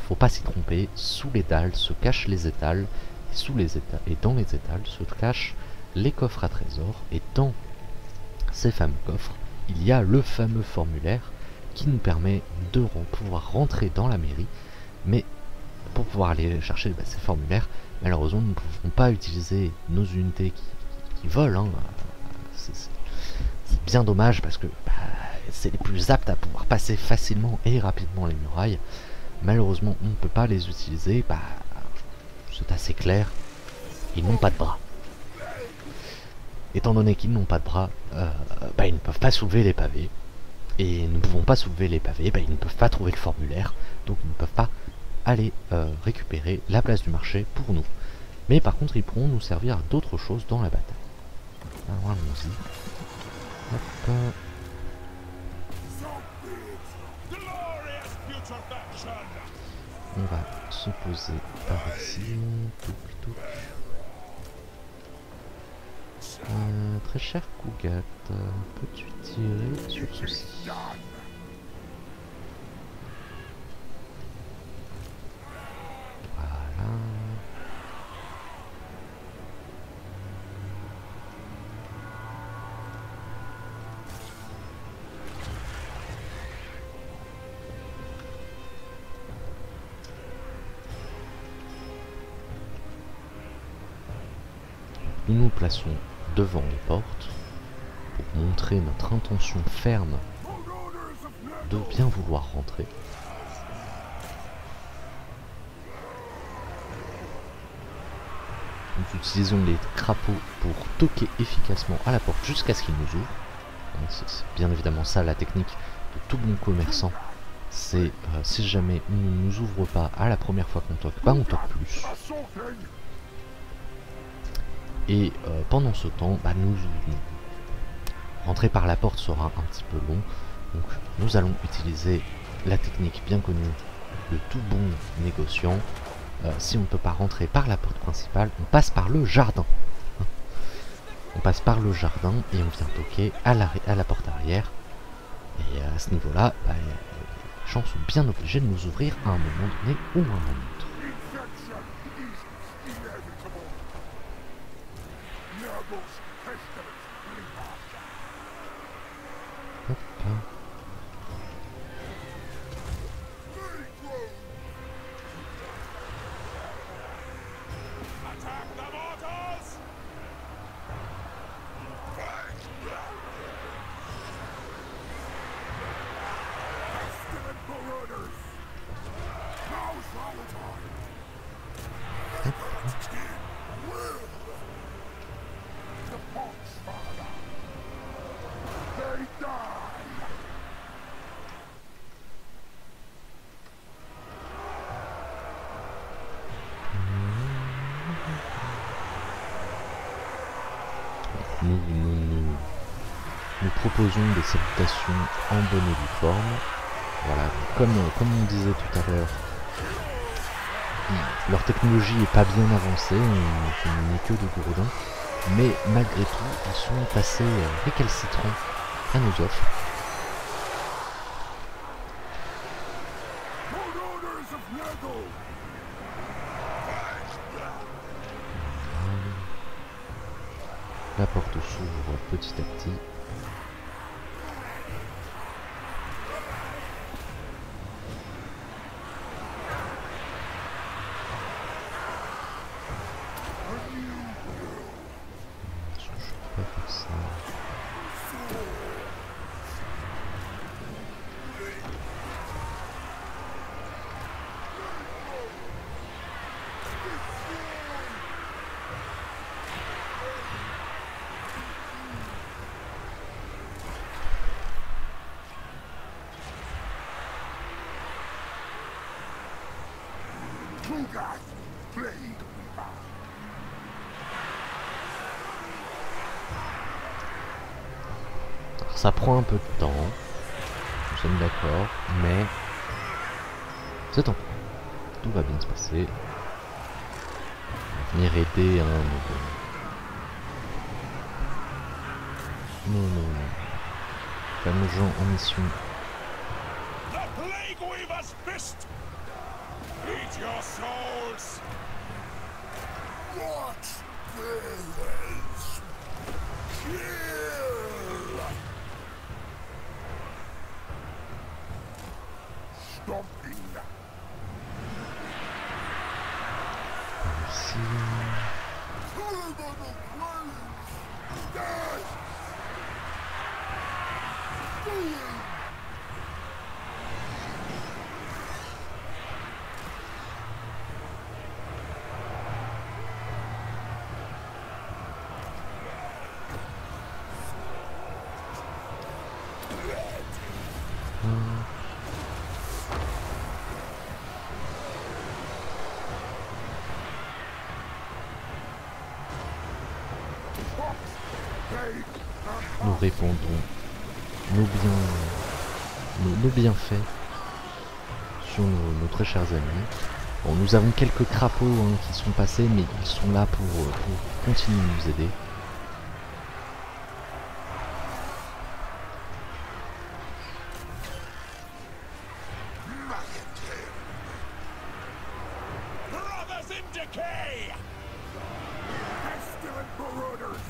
faut pas s'y tromper, sous les dalles se cachent les étals, et dans les étals se cachent les coffres à trésors, et dans ces fameux coffres, il y a le fameux formulaire qui nous permet de pouvoir rentrer dans la mairie, mais pour pouvoir aller chercher ces formulaires, malheureusement nous ne pouvons pas utiliser nos unités qui volent, hein. C'est bien dommage parce que c'est les plus aptes à pouvoir passer facilement et rapidement les murailles. Malheureusement, on ne peut pas les utiliser, c'est assez clair, ils n'ont pas de bras. Étant donné qu'ils n'ont pas de bras, ils ne peuvent pas soulever les pavés, et ne pouvant pas soulever les pavés, ils ne peuvent pas trouver le formulaire, donc ils ne peuvent pas aller récupérer la place du marché pour nous. Mais par contre, ils pourront nous servir à d'autres choses dans la bataille. Alors allons-y. Hop. On va se poser par ici. Touc, touc. Très cher Cougat, peux-tu tirer sur ceci? Voilà. Nous nous plaçons devant les portes pour montrer notre intention ferme de bien vouloir rentrer. Nous utilisons les crapauds pour toquer efficacement à la porte jusqu'à ce qu'ils nous ouvrent. C'est bien évidemment ça la technique de tout bon commerçant. C'est si jamais on ne nous ouvre pas à la première fois qu'on toque, on toque plus. Et pendant ce temps, rentrer par la porte sera un petit peu long. Donc nous allons utiliser la technique bien connue de tout bon négociant. Si on ne peut pas rentrer par la porte principale, on passe par le jardin. On passe par le jardin et on vient toquer à la porte arrière. Et à ce niveau-là, les gens sont bien obligés de nous ouvrir à un moment donné ou à un autre. Destruction is inevitable. Nurgle's pestilence lingers. Hop, hein. Attack the mortals! Pestilent marauders! Now's our time! Will! The Pox Father! They die! Nous proposons des salutations en bonne et due forme. Voilà, comme on disait tout à l'heure, leur technologie n'est pas bien avancée, on n'est que de gourdins, mais malgré tout, ils sont assez récalcitrants à nos offres. Marauders of Nurgle! La porte s'ouvre petit à petit. Je peux pas faire ça. Trugath, Plague Weaver! Alors, ça prend un peu de temps, nous sommes d'accord, mais c'est en cours. Tout va bien se passer. On va venir aider nos fameux gens en mission. The Plague Weaver's fist! Eat your souls! What villains! Kill! Stomping! Ici. Terminal planes! Death! Doing! Nous répandons nos bienfaits sur nos très chers amis. Bon, nous avons quelques crapauds qui sont passés, mais ils sont là pour continuer de nous aider. Brothers in decay! Pestilent marauders!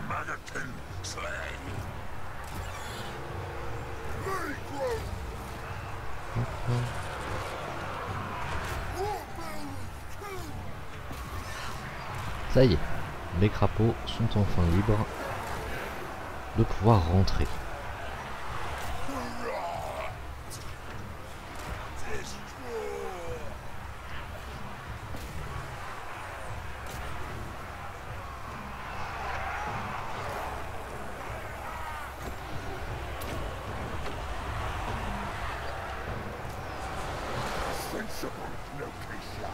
Magatin slain! Negro! Ça y est, les crapauds sont enfin libres de pouvoir rentrer. Sensible location.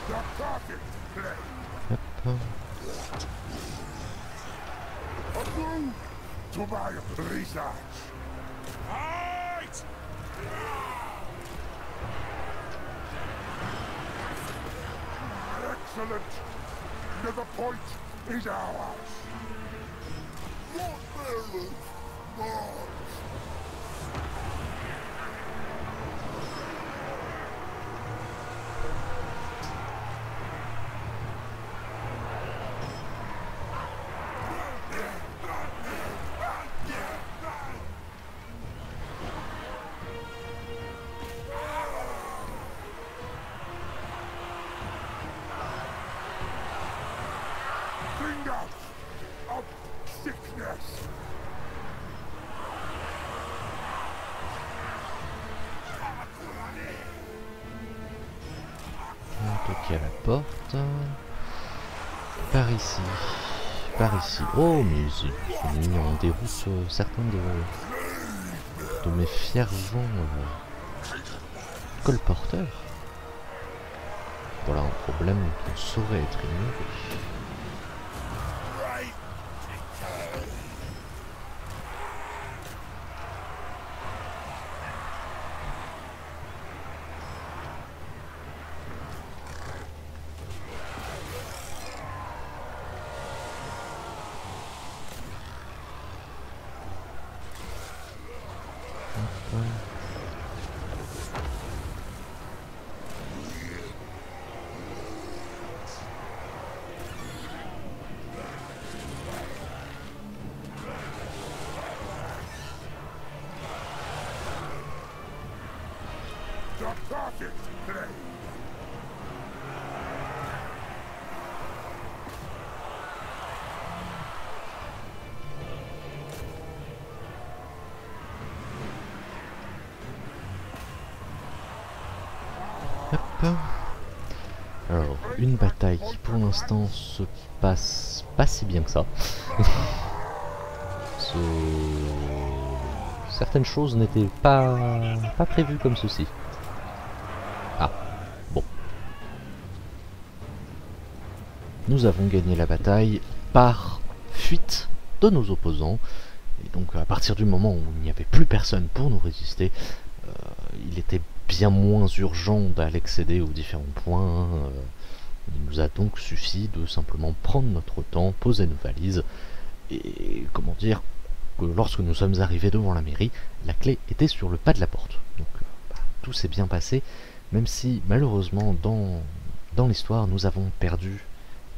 The perfect play. Hop. Approved to my research. Fight! Excellent. Another point is ours. What there is, Mars. Fingers of sickness. On va toquer à la porte. Par ici. Par ici. Oh, mais ils ont mis en déroute certains de mes fervents colporteurs. Voilà un problème qui ne saurait être ignoré. The perfect play. Hop. Alors, une bataille qui pour l'instant se passe pas si bien que ça. Certaines choses n'étaient pas prévues comme ceci. Ah, bon. Nous avons gagné la bataille par fuite de nos opposants. Et donc à partir du moment où il n'y avait plus personne pour nous résister, il était bien moins urgent d'aller accéder aux différents points. Il nous a donc suffi de simplement prendre notre temps, poser nos valises et comment dire que lorsque nous sommes arrivés devant la mairie, la clé était sur le pas de la porte. Donc tout s'est bien passé, même si malheureusement dans l'histoire nous avons perdu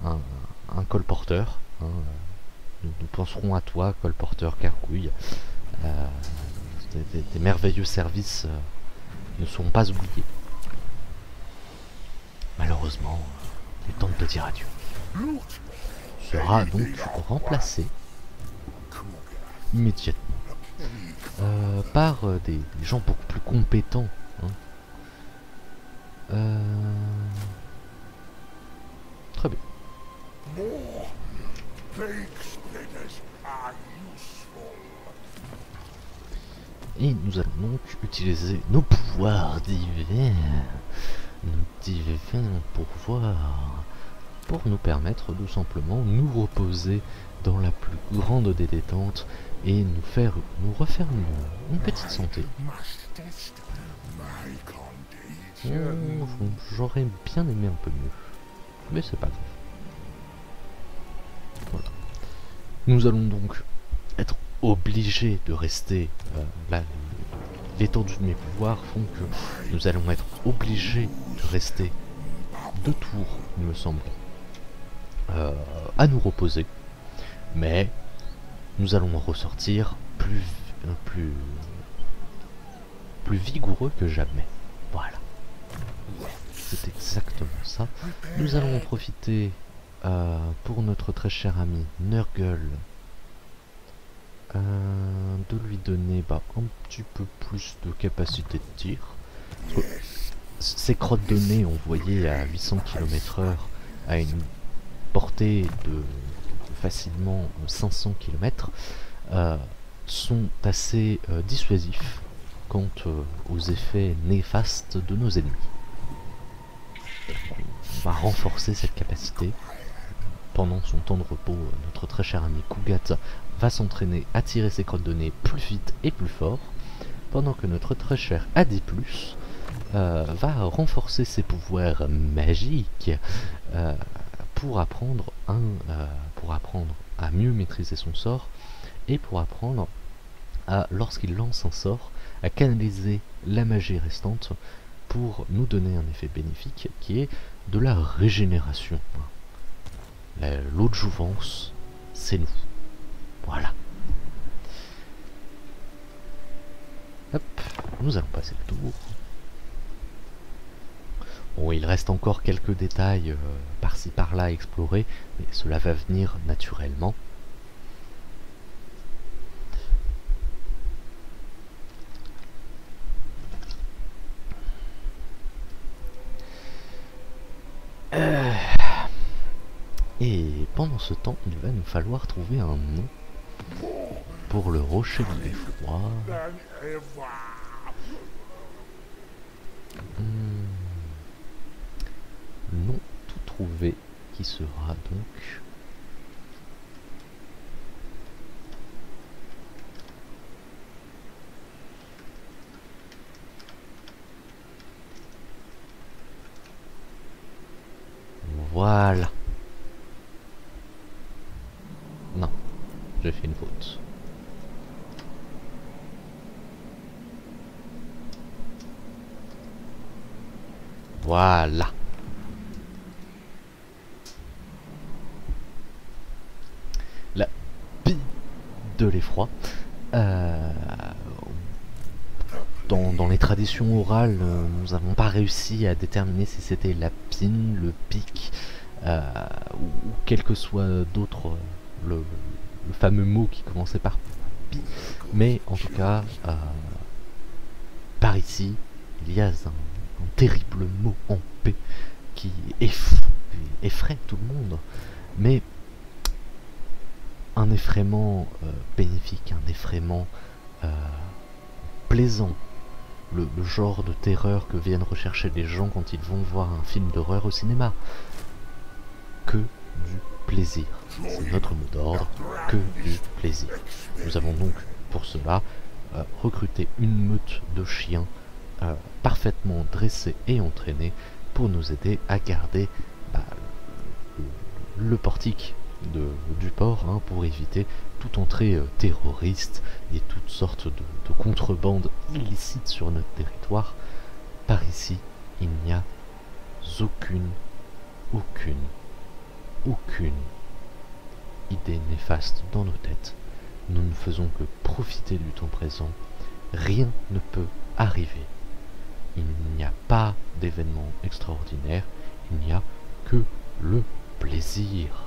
un colporteur. Nous penserons à toi, colporteur Cargouille. Tes merveilleux services ne seront pas oubliés. Malheureusement, il est temps de te dire adieu. Sera donc remplacé immédiatement par des gens beaucoup plus compétents. Très bien. Et nous allons donc utiliser nos pouvoirs divins, pouvoirs, pour nous permettre de simplement nous reposer dans la plus grande des détentes et nous refaire une petite santé. J'aurais bien aimé un peu mieux, mais c'est pas grave. Voilà. Nous allons donc être obligés de rester là. L'étendue de mes pouvoirs font que nous allons être obligés de rester 2 tours, il me semble, à nous reposer, mais nous allons ressortir plus vigoureux que jamais. Voilà, c'est exactement ça. Nous allons en profiter pour notre très cher ami Nurgle, de lui donner un petit peu plus de capacité de tir. Ces crottes de nez envoyées à 800 km/h à une portée de facilement 500 km sont assez dissuasifs quant aux effets néfastes de nos ennemis. On va renforcer cette capacité. Pendant son temps de repos, notre très cher ami Kugat va s'entraîner à tirer ses crottes de nez plus vite et plus fort, pendant que notre très cher Adipus va renforcer ses pouvoirs magiques pour apprendre à mieux maîtriser son sort et pour apprendre à, lorsqu'il lance un sort, à canaliser la magie restante pour nous donner un effet bénéfique qui est de la régénération. L'eau de jouvence, c'est nous. Voilà. Hop, nous allons passer le tour. Bon, il reste encore quelques détails par-ci par-là à explorer, mais cela va venir naturellement. Et pendant ce temps, il va nous falloir trouver un nom pour le rocher de l'effroi. Nom tout trouvé qui sera donc voilà. Non, j'ai fait une faute. Voilà. La pie de l'effroi. Dans les traditions orales, nous n'avons pas réussi à déterminer si c'était la pine, le pic, ou quel que soit d'autre, le fameux mot qui commençait par pi. Mais en tout cas, par ici, il y a un terrible mot en P qui effraie tout le monde, mais un effraiement bénéfique, un effraiement plaisant, le genre de terreur que viennent rechercher les gens quand ils vont voir un film d'horreur au cinéma. Que du plaisir, c'est notre mot d'ordre, que du plaisir. Nous avons donc pour cela recruté une meute de chiens parfaitement dressés et entraînés pour nous aider à garder le portique du port, hein, pour éviter toute entrée terroriste et toutes sortes de contrebandes illicites sur notre territoire. Par ici, il n'y a aucune idée néfaste dans nos têtes. Nous ne faisons que profiter du temps présent. Rien ne peut arriver. Il n'y a pas d'événement extraordinaire, il n'y a que le plaisir.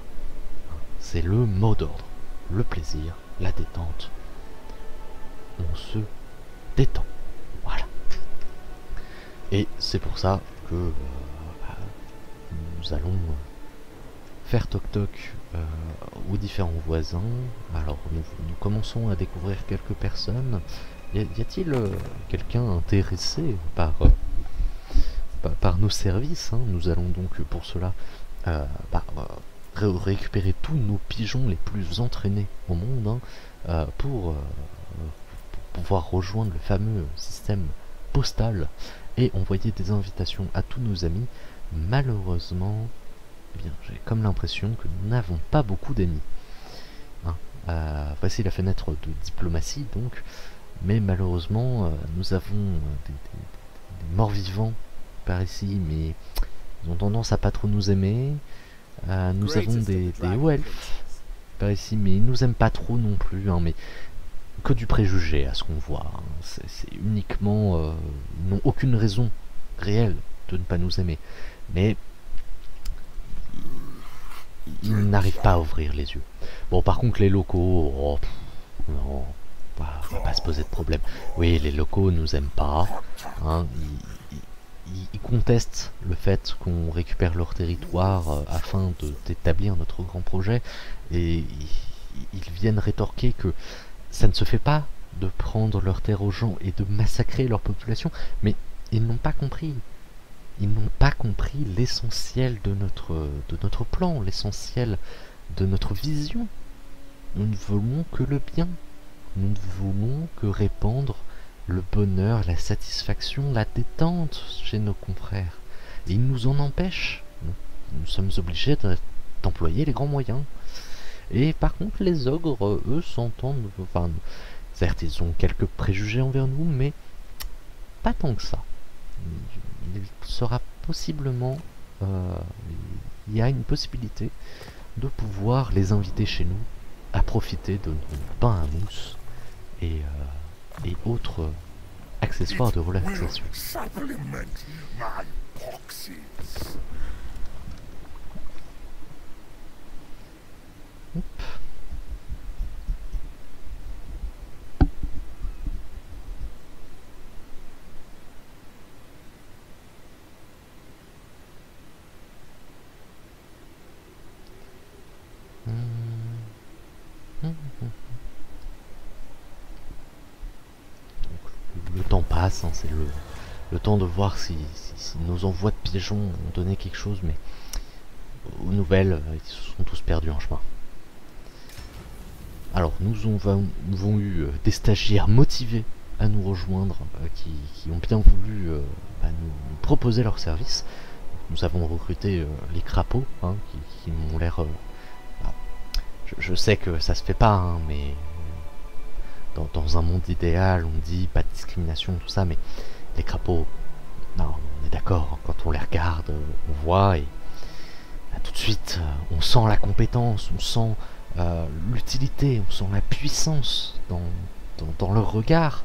C'est le mot d'ordre. Le plaisir, la détente. On se détend. Voilà. Et c'est pour ça que nous allons faire toc-toc aux différents voisins. Alors nous commençons à découvrir quelques personnes. Y a-t-il quelqu'un intéressé par nos services, hein? Nous allons donc pour cela récupérer tous nos pigeons les plus entraînés au monde, hein, pour pouvoir rejoindre le fameux système postal et envoyer des invitations à tous nos amis. Malheureusement, eh bien, j'ai comme l'impression que nous n'avons pas beaucoup d'amis. Hein. Voici la fenêtre de diplomatie donc, mais malheureusement nous avons des morts-vivants par ici, mais ils ont tendance à pas trop nous aimer. Nous avons des hauts elfes par ici, mais ils nous aiment pas trop non plus, hein, mais que du préjugé à ce qu'on voit. Hein. C'est uniquement, ils n'ont aucune raison réelle de ne pas nous aimer, mais ils n'arrivent pas à ouvrir les yeux. Bon, par contre, les locaux, oh, non, on va pas se poser de problème. Oui, les locaux nous aiment pas, hein, ils contestent le fait qu'on récupère leur territoire afin d'établir notre grand projet, et ils viennent rétorquer que ça ne se fait pas de prendre leur terre aux gens et de massacrer leur population, mais ils n'ont pas compris. Ils n'ont pas compris l'essentiel de notre plan, l'essentiel de notre vision. Nous ne voulons que le bien. Nous ne voulons que répandre le bonheur, la satisfaction, la détente chez nos confrères. Et ils nous en empêchent. Nous sommes obligés d'employer les grands moyens. Et par contre, les ogres, eux, s'entendent... Enfin, certes, ils ont quelques préjugés envers nous, mais pas tant que ça. Il sera possiblement... il y a une possibilité de pouvoir les inviter chez nous à profiter de nos pains à mousse et autres accessoires de relaxation. Hop. Le temps passe, hein, c'est le temps de voir si nos envois de pigeons ont donné quelque chose, mais aux nouvelles, ils se sont tous perdus en chemin. Alors, nous avons eu des stagiaires motivés à nous rejoindre, qui ont bien voulu nous proposer leur service. Nous avons recruté les crapauds, hein, qui m'ont l'air... je sais que ça se fait pas, hein, mais dans un monde idéal, on dit pas de discrimination, tout ça, mais les crapauds, non, on est d'accord, quand on les regarde, on voit, et tout de suite, on sent la compétence, on sent l'utilité, on sent la puissance dans leur regard,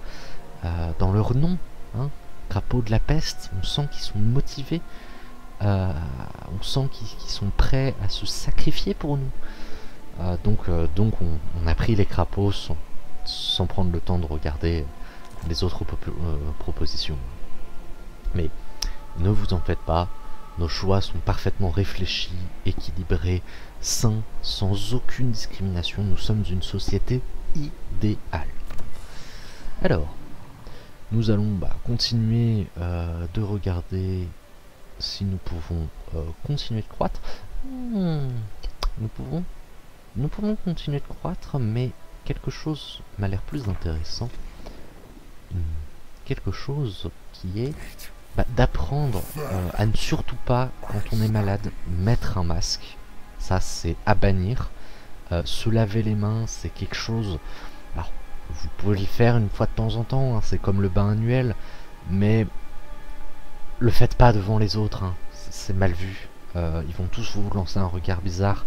dans leur nom, hein, crapauds de la peste, on sent qu'ils sont motivés, on sent qu'ils sont prêts à se sacrifier pour nous. Donc on a pris les crapauds sans prendre le temps de regarder les autres propositions. Mais ne vous en faites pas, nos choix sont parfaitement réfléchis, équilibrés, sains, sans aucune discrimination. Nous sommes une société idéale. Alors, nous allons continuer de regarder si nous pouvons continuer de croître. Nous pouvons continuer de croître, mais quelque chose m'a l'air plus intéressant. Quelque chose qui est d'apprendre à ne surtout pas, quand on est malade, mettre un masque. Ça, c'est à bannir. Se laver les mains, c'est quelque chose... Alors, vous pouvez le faire une fois de temps en temps, hein, c'est comme le bain annuel, mais le faites pas devant les autres, hein, c'est mal vu. Ils vont tous vous lancer un regard bizarre.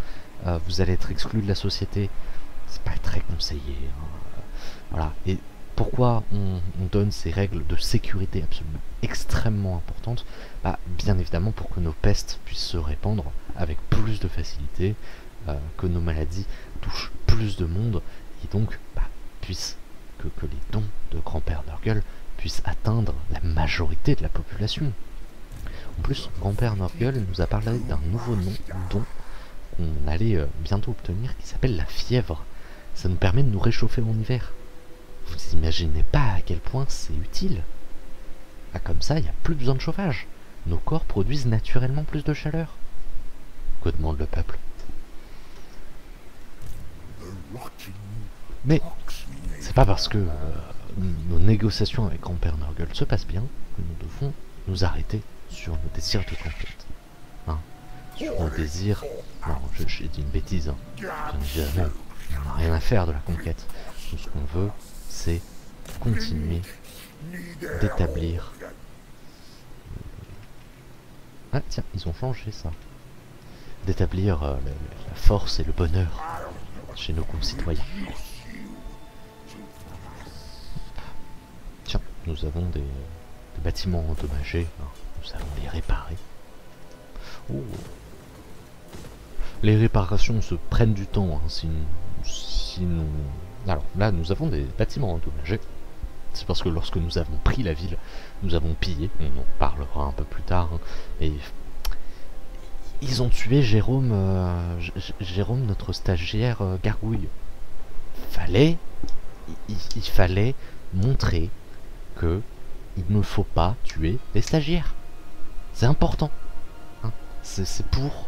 Vous allez être exclu de la société. C'est pas très conseillé. Hein. Voilà. Et pourquoi on donne ces règles de sécurité absolument extrêmement importantes? Bien évidemment pour que nos pestes puissent se répandre avec plus de facilité, que nos maladies touchent plus de monde, et donc que les dons de Grand-Père Nurgle puissent atteindre la majorité de la population. En plus, Grand-Père Nurgle nous a parlé d'un nouveau don qu'on allait bientôt obtenir, qui s'appelle la fièvre. Ça nous permet de nous réchauffer en hiver. Vous imaginez pas à quel point c'est utile. Comme ça, il n'y a plus besoin de chauffage. Nos corps produisent naturellement plus de chaleur. Que demande le peuple? Mais c'est pas parce que nos négociations avec Grand-Père Nurgle se passent bien que nous devons nous arrêter sur nos désirs de conquête. Hein, sur nos désirs... Non, j'ai dit une bêtise. Hein. Bien évidemment, on n'a rien à faire de la conquête. Tout ce qu'on veut, c'est continuer d'établir... Ah tiens, ils ont changé ça. D'établir la force et le bonheur chez nos concitoyens. Tiens, nous avons des bâtiments endommagés. Hein. Nous allons les réparer. Oh. Les réparations se prennent du temps. Hein, si nous... Alors là, nous avons des bâtiments endommagés. C'est parce que lorsque nous avons pris la ville, nous avons pillé. On en parlera un peu plus tard. Hein, et ils ont tué Jérôme, Jérôme, notre stagiaire gargouille. Il fallait montrer que il ne faut pas tuer les stagiaires. C'est important. Hein. C'est pour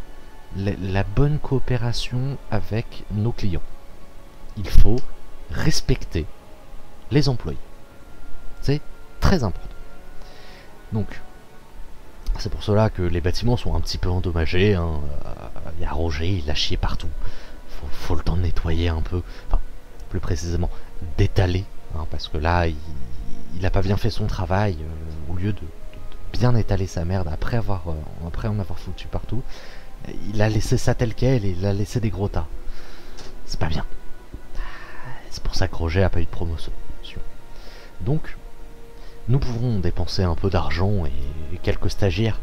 la bonne coopération avec nos clients. Il faut respecter les employés. C'est très important. Donc, c'est pour cela que les bâtiments sont un petit peu endommagés. Hein. Y a Roger, il a chié partout. Faut le temps de nettoyer un peu. Enfin, plus précisément, d'étaler. Hein, parce que là, il a pas bien fait son travail. Au lieu de bien étaler sa merde après en avoir foutu partout, il a laissé ça tel quel et il a laissé des gros tas. C'est pas bien. C'est pour ça que Roger a pas eu de promotion. Donc, nous pouvons dépenser un peu d'argent et quelques stagiaires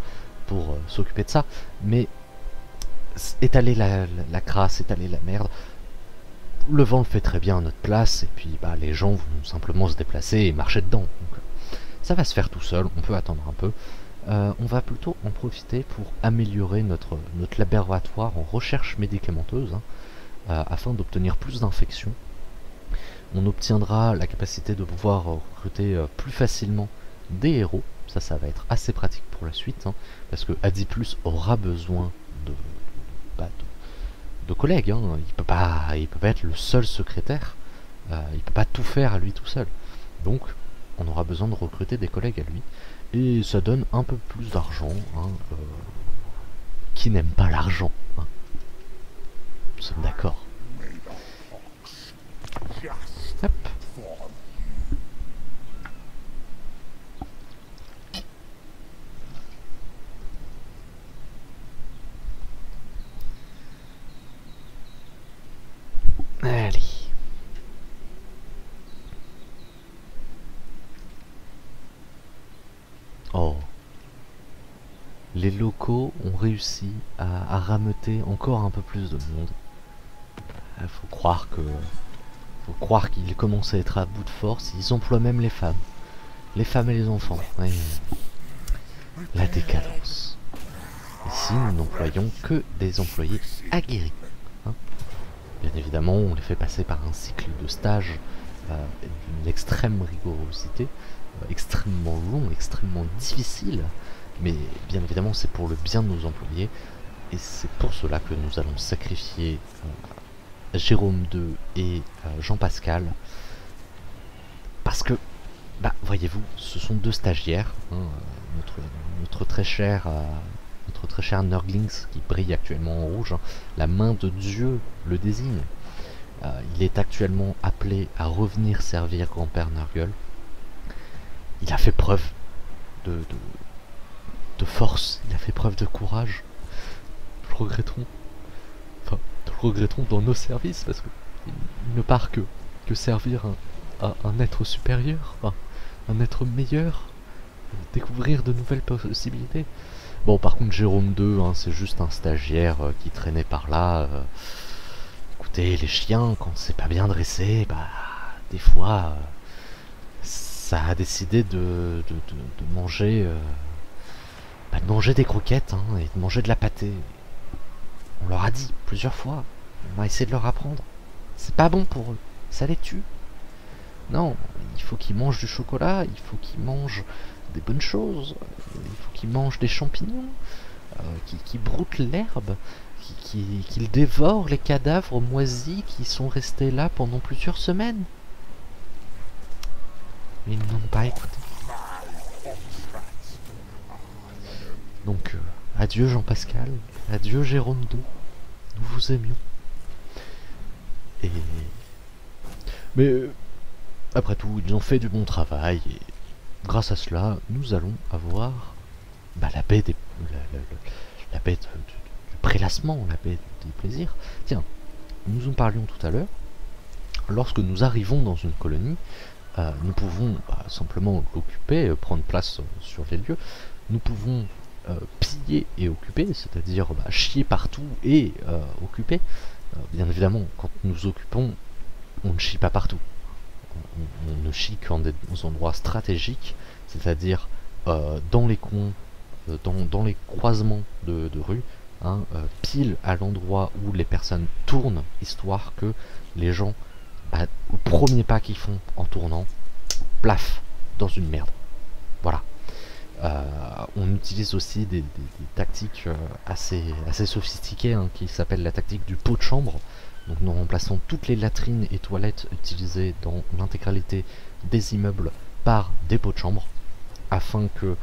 pour s'occuper de ça, mais étaler la crasse, étaler la merde, le vent le fait très bien à notre place, et puis bah, les gens vont simplement se déplacer et marcher dedans. Donc, ça va se faire tout seul, on peut attendre un peu. On va plutôt en profiter pour améliorer notre laboratoire en recherche médicamenteuse, hein, afin d'obtenir plus d'infections. On obtiendra la capacité de pouvoir recruter plus facilement des héros. Ça va être assez pratique pour la suite, hein, parce que Adi+ aura besoin de collègues. Hein. Il peut pas être le seul secrétaire. Il peut pas tout faire à lui tout seul. Donc, on aura besoin de recruter des collègues à lui. Et ça donne un peu plus d'argent. Hein, qui n'aime pas l'argent, hein. Nous sommes d'accord. Hop. Allez. Oh. Les locaux ont réussi à rameuter encore un peu plus de monde. Faut croire qu'ils commencent à être à bout de force. Ils emploient même les femmes et les enfants. Ouais. La décadence. Ici, nous n'employons que des employés aguerris. Hein. Bien évidemment, on les fait passer par un cycle de stage d'une extrême rigorosité, extrêmement long, extrêmement difficile. Mais bien évidemment, c'est pour le bien de nos employés. Et c'est pour cela que nous allons sacrifier Jérôme II et Jean-Pascal, parce que, bah, voyez-vous, ce sont deux stagiaires, hein, notre très cher Nurglings qui brille actuellement en rouge, hein, la main de Dieu le désigne. Il est actuellement appelé à revenir servir grand-père Nurgle. Il a fait preuve de force, il a fait preuve de courage. Nous le regrettons. Enfin, nous le regrettons dans nos services, parce qu'il ne part que servir un être supérieur, un être meilleur, découvrir de nouvelles possibilités. Bon, par contre, Jérôme II, hein, c'est juste un stagiaire qui traînait par là. Écoutez, les chiens, quand c'est pas bien dressé, bah, des fois, ça a décidé de manger... de manger des croquettes, hein, et de manger de la pâtée. On leur a dit plusieurs fois, on a essayé de leur apprendre. C'est pas bon pour eux, ça les tue. Non, il faut qu'ils mangent du chocolat, il faut qu'ils mangent des bonnes choses, il faut qu'ils mangent des champignons, qu'ils broutent l'herbe, qu'ils dévorent les cadavres moisis qui sont restés là pendant plusieurs semaines. Mais ils n'ont pas écouté. Donc, adieu Jean-Pascal, adieu Jérôme II, nous vous aimions. Mais, après tout, ils ont fait du bon travail, et grâce à cela, nous allons avoir la baie du prélassement, la baie du plaisir. Tiens, nous en parlions tout à l'heure, lorsque nous arrivons dans une colonie, nous pouvons simplement l'occuper, prendre place sur les lieux, nous pouvons piller et occuper, c'est-à-dire chier partout et occuper. Bien évidemment, quand nous occupons, on ne chie pas partout. On ne chie qu'en des endroits stratégiques, c'est-à-dire dans les coins, dans les croisements de rue, hein, pile à l'endroit où les personnes tournent, histoire que les gens, au premier pas qu'ils font en tournant, plaf, dans une merde. Voilà. On utilise aussi des tactiques assez sophistiquées, hein, qui s'appellent la tactique du pot de chambre. Donc nous remplaçons toutes les latrines et toilettes utilisées dans l'intégralité des immeubles par des pots de chambre afin que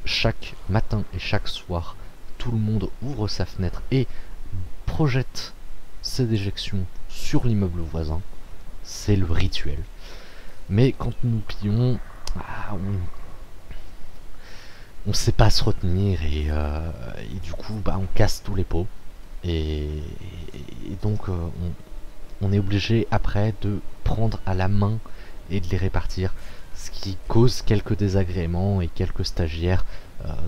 chaque matin et chaque soir tout le monde ouvre sa fenêtre et projette ses déjections sur l'immeuble voisin. C'est le rituel. Mais quand nous pillons, on sait pas se retenir et du coup on casse tous les pots et donc on est obligé après de prendre à la main et de les répartir, ce qui cause quelques désagréments et quelques stagiaires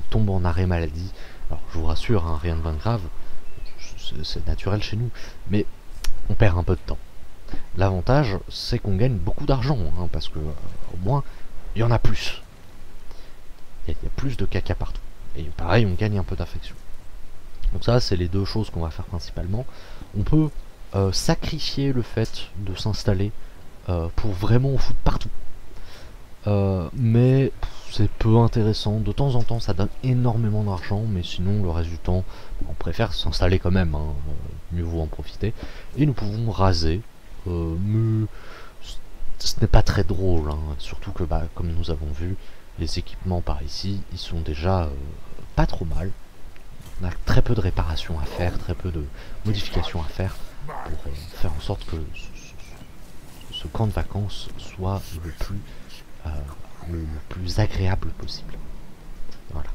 tombent en arrêt maladie. Alors je vous rassure, hein, rien de bien grave, c'est naturel chez nous, mais on perd un peu de temps. L'avantage c'est qu'on gagne beaucoup d'argent, hein, parce que au moins il y en a plus. Il y a plus de caca partout. Et pareil, on gagne un peu d'infection. Donc ça, c'est les deux choses qu'on va faire principalement. On peut sacrifier le fait de s'installer pour vraiment en foutre partout. Mais c'est peu intéressant. De temps en temps, ça donne énormément d'argent, mais sinon, le reste du temps, on préfère s'installer quand même. Hein, mieux vaut en profiter. Et nous pouvons raser. Mais ce n'est pas très drôle. Hein, surtout que, comme nous avons vu, les équipements par ici, ils sont déjà pas trop mal. On a très peu de réparations à faire, très peu de modifications à faire pour faire en sorte que ce camp de vacances soit le plus agréable possible. Voilà.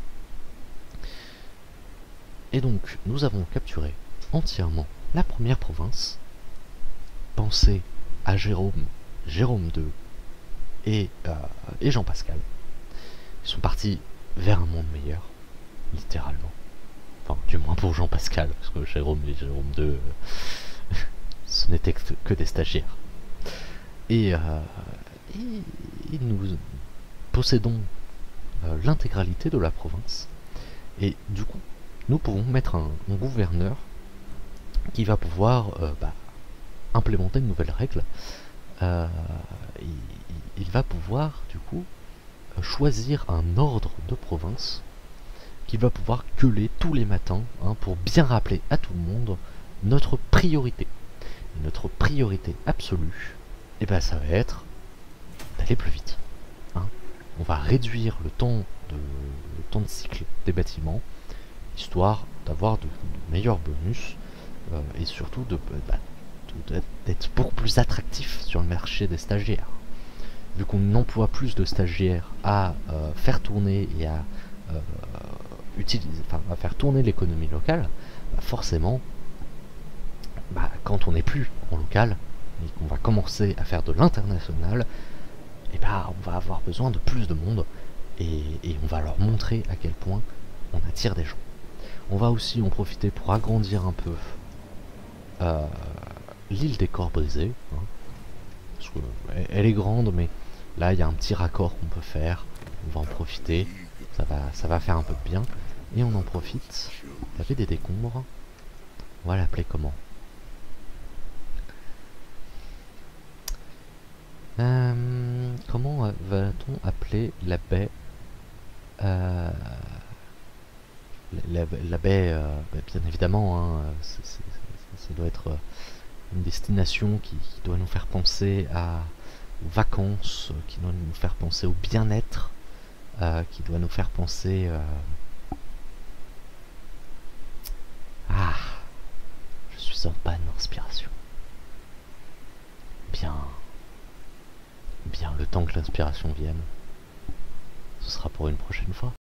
Et donc, nous avons capturé entièrement la première province. Pensez à Jérôme II et Jean-Pascal. Ils sont partis vers un monde meilleur, littéralement. Enfin, du moins pour Jean-Pascal, parce que Jérôme et Jérôme II, ce n'étaient que des stagiaires. Et nous possédons l'intégralité de la province. Et du coup, nous pouvons mettre un gouverneur qui va pouvoir implémenter de nouvelles règles. Il va pouvoir, du coup, choisir un ordre de province qu'il va pouvoir gueuler tous les matins, hein, pour bien rappeler à tout le monde notre priorité. Et notre priorité absolue, ça va être d'aller plus vite. Hein. On va réduire le temps de cycle des bâtiments, histoire d'avoir de meilleurs bonus et surtout d'être beaucoup plus attractif sur le marché des stagiaires. Vu qu'on emploie plus de stagiaires à faire tourner et à faire tourner l'économie locale, forcément, quand on n'est plus en local et qu'on va commencer à faire de l'international, on va avoir besoin de plus de monde et on va leur montrer à quel point on attire des gens. On va aussi en profiter pour agrandir un peu l'île des corps brisés, hein, parce qu'elle est grande, mais là il y a un petit raccord qu'on peut faire. On va en profiter, ça va faire un peu de bien. Et on en profite. Il y avait des décombres. On va l'appeler comment? Comment va-t-on appeler la baie? La baie, bien évidemment, hein, ça doit être une destination qui doit nous faire penser aux vacances, qui doit nous faire penser au bien-être, qui doit nous faire penser... je suis en panne d'inspiration. Bien, le temps que l'inspiration vienne, ce sera pour une prochaine fois.